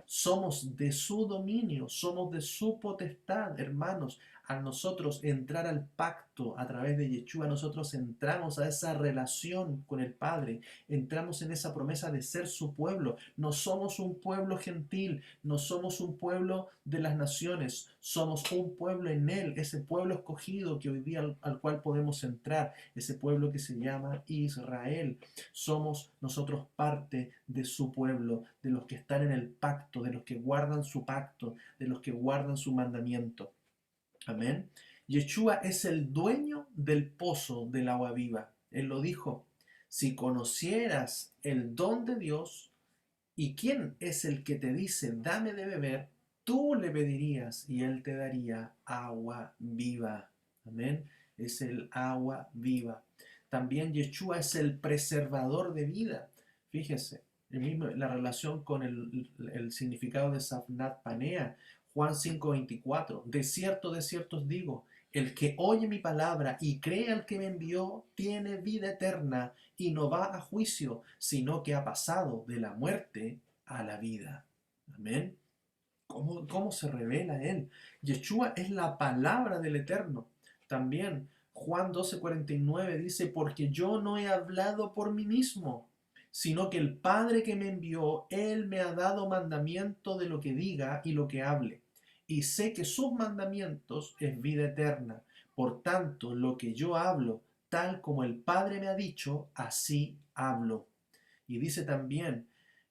somos de su dominio, somos de su potestad, hermanos. A nosotros entrar al pacto a través de Yeshua, nosotros entramos a esa relación con el Padre, entramos en esa promesa de ser su pueblo. No somos un pueblo gentil, no somos un pueblo de las naciones, somos un pueblo en Él, ese pueblo escogido que hoy día al cual podemos entrar, ese pueblo que se llama Israel. Somos nosotros parte de su pueblo, de los que están en el pacto, de los que guardan su pacto, de los que guardan su mandamiento. Amén. Yeshua es el dueño del pozo del agua viva. Él lo dijo. Si conocieras el don de Dios y quién es el que te dice, dame de beber, tú le pedirías y él te daría agua viva. Amén. Es el agua viva. También Yeshua es el preservador de vida. Fíjese, la relación con el significado de Safnat Panea. Juan 5:24. De cierto os digo, el que oye mi palabra y cree al que me envió, tiene vida eterna y no va a juicio, sino que ha pasado de la muerte a la vida. Amén. ¿Cómo se revela Él? Yeshua es la palabra del Eterno. También Juan 12:49 dice, porque yo no he hablado por mí mismo, sino que el Padre que me envió, Él me ha dado mandamiento de lo que diga y lo que hable. Y sé que sus mandamientos es vida eterna. Por tanto, lo que yo hablo, tal como el Padre me ha dicho, así hablo. Y dice también,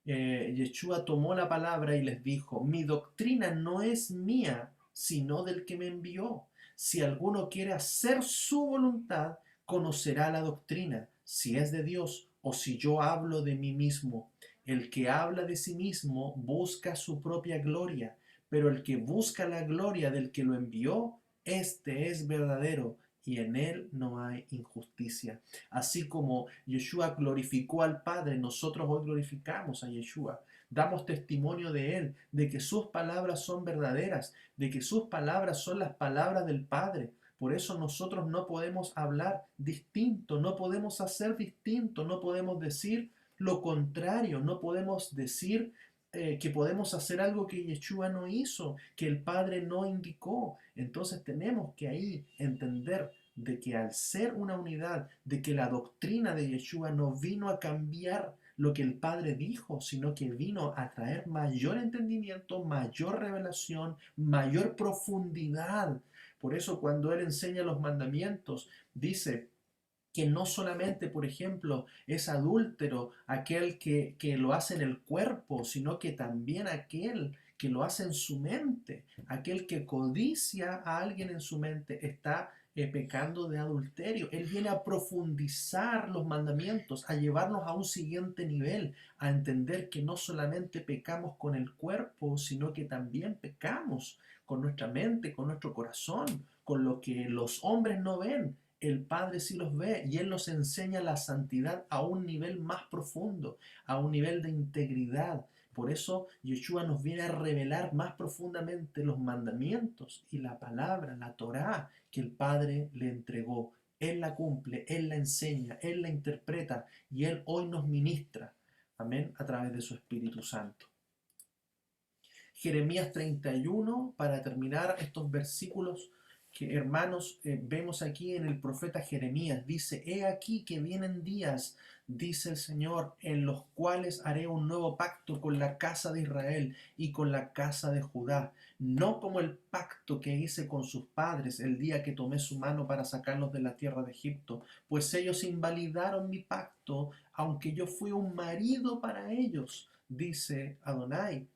Yeshua tomó la palabra y les dijo, mi doctrina no es mía, sino del que me envió. Si alguno quiere hacer su voluntad, conocerá la doctrina, si es de Dios o si yo hablo de mí mismo. El que habla de sí mismo busca su propia gloria, pero el que busca la gloria del que lo envió, este es verdadero y en él no hay injusticia. Así como Yeshua glorificó al Padre, nosotros hoy glorificamos a Yeshua. Damos testimonio de Él, de que sus palabras son verdaderas, de que sus palabras son las palabras del Padre. Por eso nosotros no podemos hablar distinto, no podemos hacer distinto, no podemos decir lo contrario, no podemos decir que podemos hacer algo que Yeshua no hizo, que el Padre no indicó. Entonces tenemos que ahí entender de que al ser una unidad, de que la doctrina de Yeshua no vino a cambiar lo que el Padre dijo, sino que vino a traer mayor entendimiento, mayor revelación, mayor profundidad. Por eso cuando Él enseña los mandamientos, dice que no solamente, por ejemplo, es adúltero aquel que lo hace en el cuerpo, sino que también aquel que lo hace en su mente, aquel que codicia a alguien en su mente, está pecando de adulterio. Él viene a profundizar los mandamientos, a llevarnos a un siguiente nivel, a entender que no solamente pecamos con el cuerpo, sino que también pecamos con nuestra mente, con nuestro corazón, con lo que los hombres no ven. El Padre sí los ve y Él nos enseña la santidad a un nivel más profundo, a un nivel de integridad. Por eso Yeshua nos viene a revelar más profundamente los mandamientos y la palabra, la Torá que el Padre le entregó. Él la cumple, Él la enseña, Él la interpreta y Él hoy nos ministra. Amén, a través de su Espíritu Santo. Jeremías 31, para terminar estos versículos que hermanos vemos aquí en el profeta Jeremías. Dice, he aquí que vienen días, dice el Señor, en los cuales haré un nuevo pacto con la casa de Israel y con la casa de Judá, no como el pacto que hice con sus padres el día que tomé su mano para sacarlos de la tierra de Egipto, pues ellos invalidaron mi pacto, aunque yo fui un marido para ellos, dice Adonai.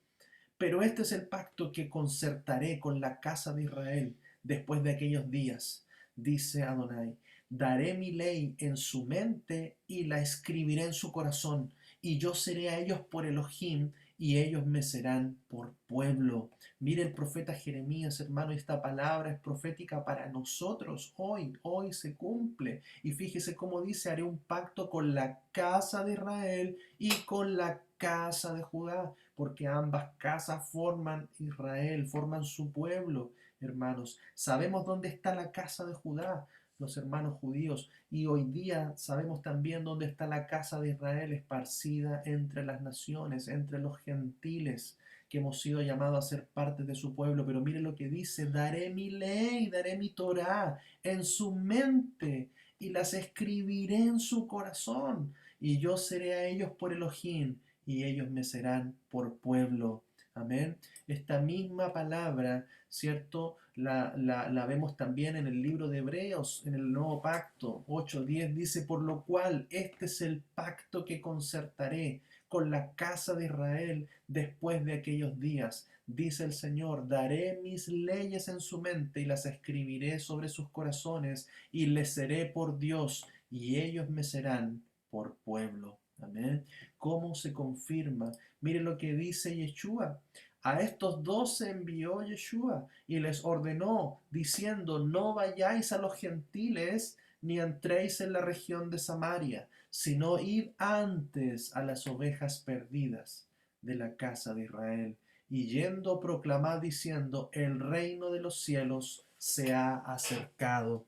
Pero este es el pacto que concertaré con la casa de Israel. después de aquellos días, dice Adonai, daré mi ley en su mente y la escribiré en su corazón, y yo seré a ellos por Elohim, y ellos me serán por pueblo. Mire el profeta Jeremías, hermano, esta palabra es profética para nosotros hoy, hoy se cumple. Y fíjese cómo dice, haré un pacto con la casa de Israel y con la casa de Judá, porque ambas casas forman Israel, forman su pueblo, hermanos. Sabemos dónde está la casa de Judá, los hermanos judíos, y hoy día sabemos también dónde está la casa de Israel esparcida entre las naciones, entre los gentiles que hemos sido llamados a ser parte de su pueblo. Pero mire lo que dice, daré mi ley, daré mi Torá en su mente y las escribiré en su corazón, y yo seré a ellos por Elohim y ellos me serán por pueblo. Amén. Esta misma palabra, ¿cierto? La vemos también en el libro de Hebreos, en el Nuevo Pacto 8:10, dice, por lo cual este es el pacto que concertaré con la casa de Israel después de aquellos días. Dice el Señor, daré mis leyes en su mente y las escribiré sobre sus corazones y les seré por Dios y ellos me serán por pueblo. Amén. ¿Cómo se confirma? Mire lo que dice Yeshua. A estos 12 envió Yeshua y les ordenó, diciendo, no vayáis a los gentiles, ni entréis en la región de Samaria, sino id antes a las ovejas perdidas de la casa de Israel. Y yendo proclamad diciendo, el reino de los cielos se ha acercado.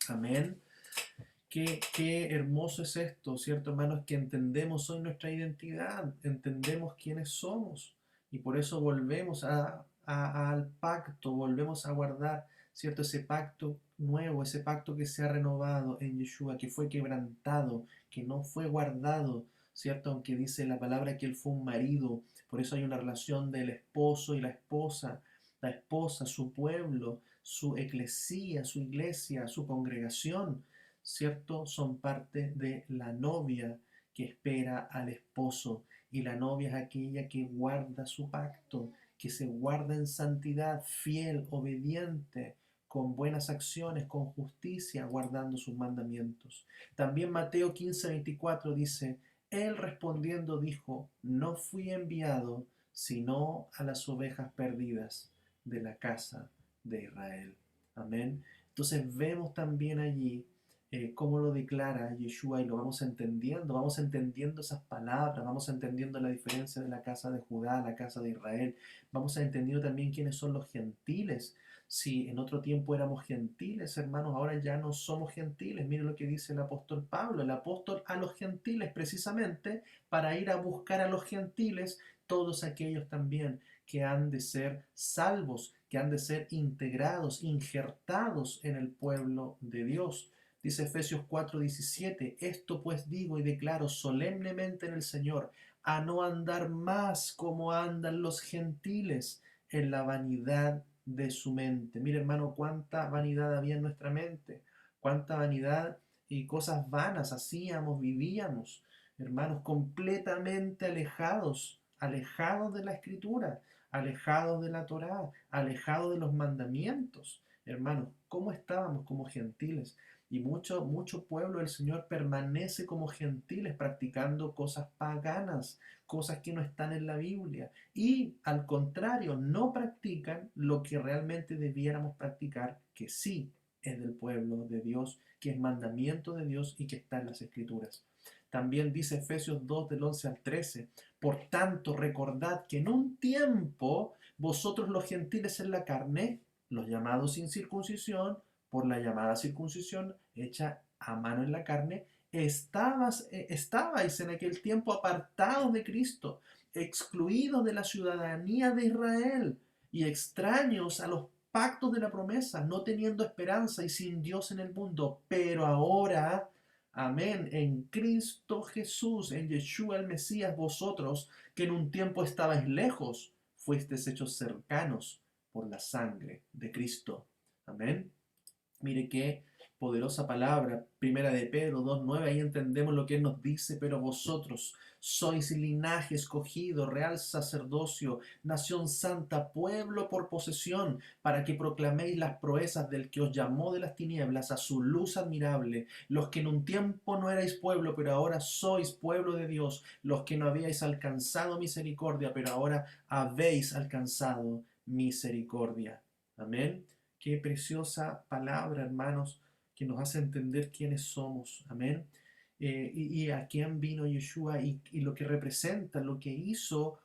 Amén. Qué hermoso es esto, ¿cierto, hermanos? Que entendemos hoy nuestra identidad, entendemos quiénes somos y por eso volvemos al pacto, volvemos a guardar, ¿cierto? Ese pacto nuevo, ese pacto que se ha renovado en Yeshua, que fue quebrantado, que no fue guardado, ¿cierto? Aunque dice la palabra que él fue un marido, por eso hay una relación del esposo y la esposa, su pueblo, su eclesía, su iglesia, su congregación, ¿cierto? Son parte de la novia que espera al esposo. Y la novia es aquella que guarda su pacto, que se guarda en santidad, fiel, obediente, con buenas acciones, con justicia, guardando sus mandamientos. También Mateo 15:24 dice, él respondiendo dijo, no fui enviado sino a las ovejas perdidas de la casa de Israel. Amén. Entonces vemos también allí cómo lo declara Yeshua y lo vamos entendiendo esas palabras, vamos entendiendo la diferencia de la casa de Judá, la casa de Israel, vamos entendiendo también quiénes son los gentiles. Si en otro tiempo éramos gentiles, hermanos, ahora ya no somos gentiles. Miren lo que dice el apóstol Pablo, el apóstol a los gentiles precisamente para ir a buscar a los gentiles, todos aquellos también que han de ser salvos, que han de ser integrados, injertados en el pueblo de Dios. Dice Efesios 4:17, esto pues digo y declaro solemnemente en el Señor, a no andar más como andan los gentiles en la vanidad de su mente. Mire, hermano, cuánta vanidad había en nuestra mente, cuánta vanidad y cosas vanas hacíamos, vivíamos, hermanos, completamente alejados, alejados de la Escritura, alejados de la Torá, alejados de los mandamientos. Hermanos, ¿cómo estábamos como gentiles? Y mucho pueblo del Señor permanece como gentiles practicando cosas paganas, cosas que no están en la Biblia. Y al contrario, no practican lo que realmente debiéramos practicar, que sí es del pueblo de Dios, que es mandamiento de Dios y que está en las Escrituras. También dice Efesios 2 del 11 al 13, por tanto recordad que en un tiempo vosotros los gentiles en la carne, los llamados sin circuncisión, por la llamada circuncisión hecha a mano en la carne, estabais en aquel tiempo apartados de Cristo, excluidos de la ciudadanía de Israel y extraños a los pactos de la promesa, no teniendo esperanza y sin Dios en el mundo. Pero ahora, amén, en Cristo Jesús, en Yeshua el Mesías, vosotros que en un tiempo estabais lejos, fuisteis hechos cercanos por la sangre de Cristo. Amén. Mire qué poderosa palabra, primera de Pedro 2:9, ahí entendemos lo que Él nos dice, pero vosotros sois linaje escogido, real sacerdocio, nación santa, pueblo por posesión, para que proclaméis las proezas del que os llamó de las tinieblas a su luz admirable, los que en un tiempo no erais pueblo, pero ahora sois pueblo de Dios, los que no habíais alcanzado misericordia, pero ahora habéis alcanzado misericordia. Amén. Qué preciosa palabra, hermanos, que nos hace entender quiénes somos. Amén. Y a quién vino Yeshua y lo que representa, lo que hizo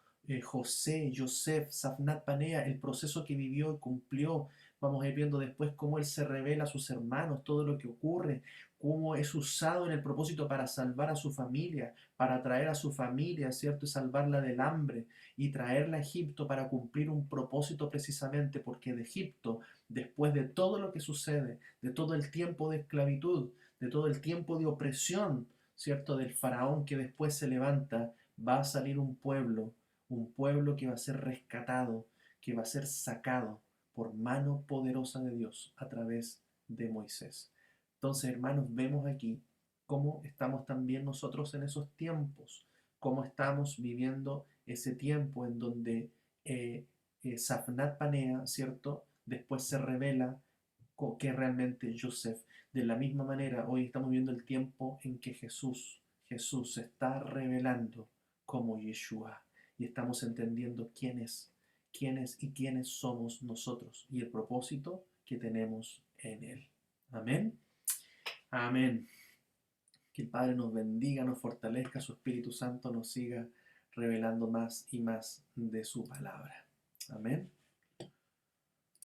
José, Yosef, Safnat Panea, el proceso que vivió y cumplió. Vamos a ir viendo después cómo él se revela a sus hermanos, todo lo que ocurre, cómo es usado en el propósito para salvar a su familia, para traer a su familia, ¿cierto? Y salvarla del hambre y traerla a Egipto para cumplir un propósito precisamente, porque de Egipto, después de todo lo que sucede, de todo el tiempo de esclavitud, de todo el tiempo de opresión, ¿cierto? Del faraón que después se levanta, va a salir un pueblo que va a ser rescatado, que va a ser sacado por mano poderosa de Dios a través de Moisés. Entonces, hermanos, vemos aquí cómo estamos también nosotros en esos tiempos, cómo estamos viviendo ese tiempo en donde Safnat Panea, ¿cierto? Después se revela que realmente Joseph. De la misma manera, hoy estamos viendo el tiempo en que Jesús se está revelando como Yeshua y estamos entendiendo quién es y quiénes somos nosotros y el propósito que tenemos en Él. Amén. Amén. Que el Padre nos bendiga, nos fortalezca, su Espíritu Santo nos siga revelando más y más de su palabra. Amén.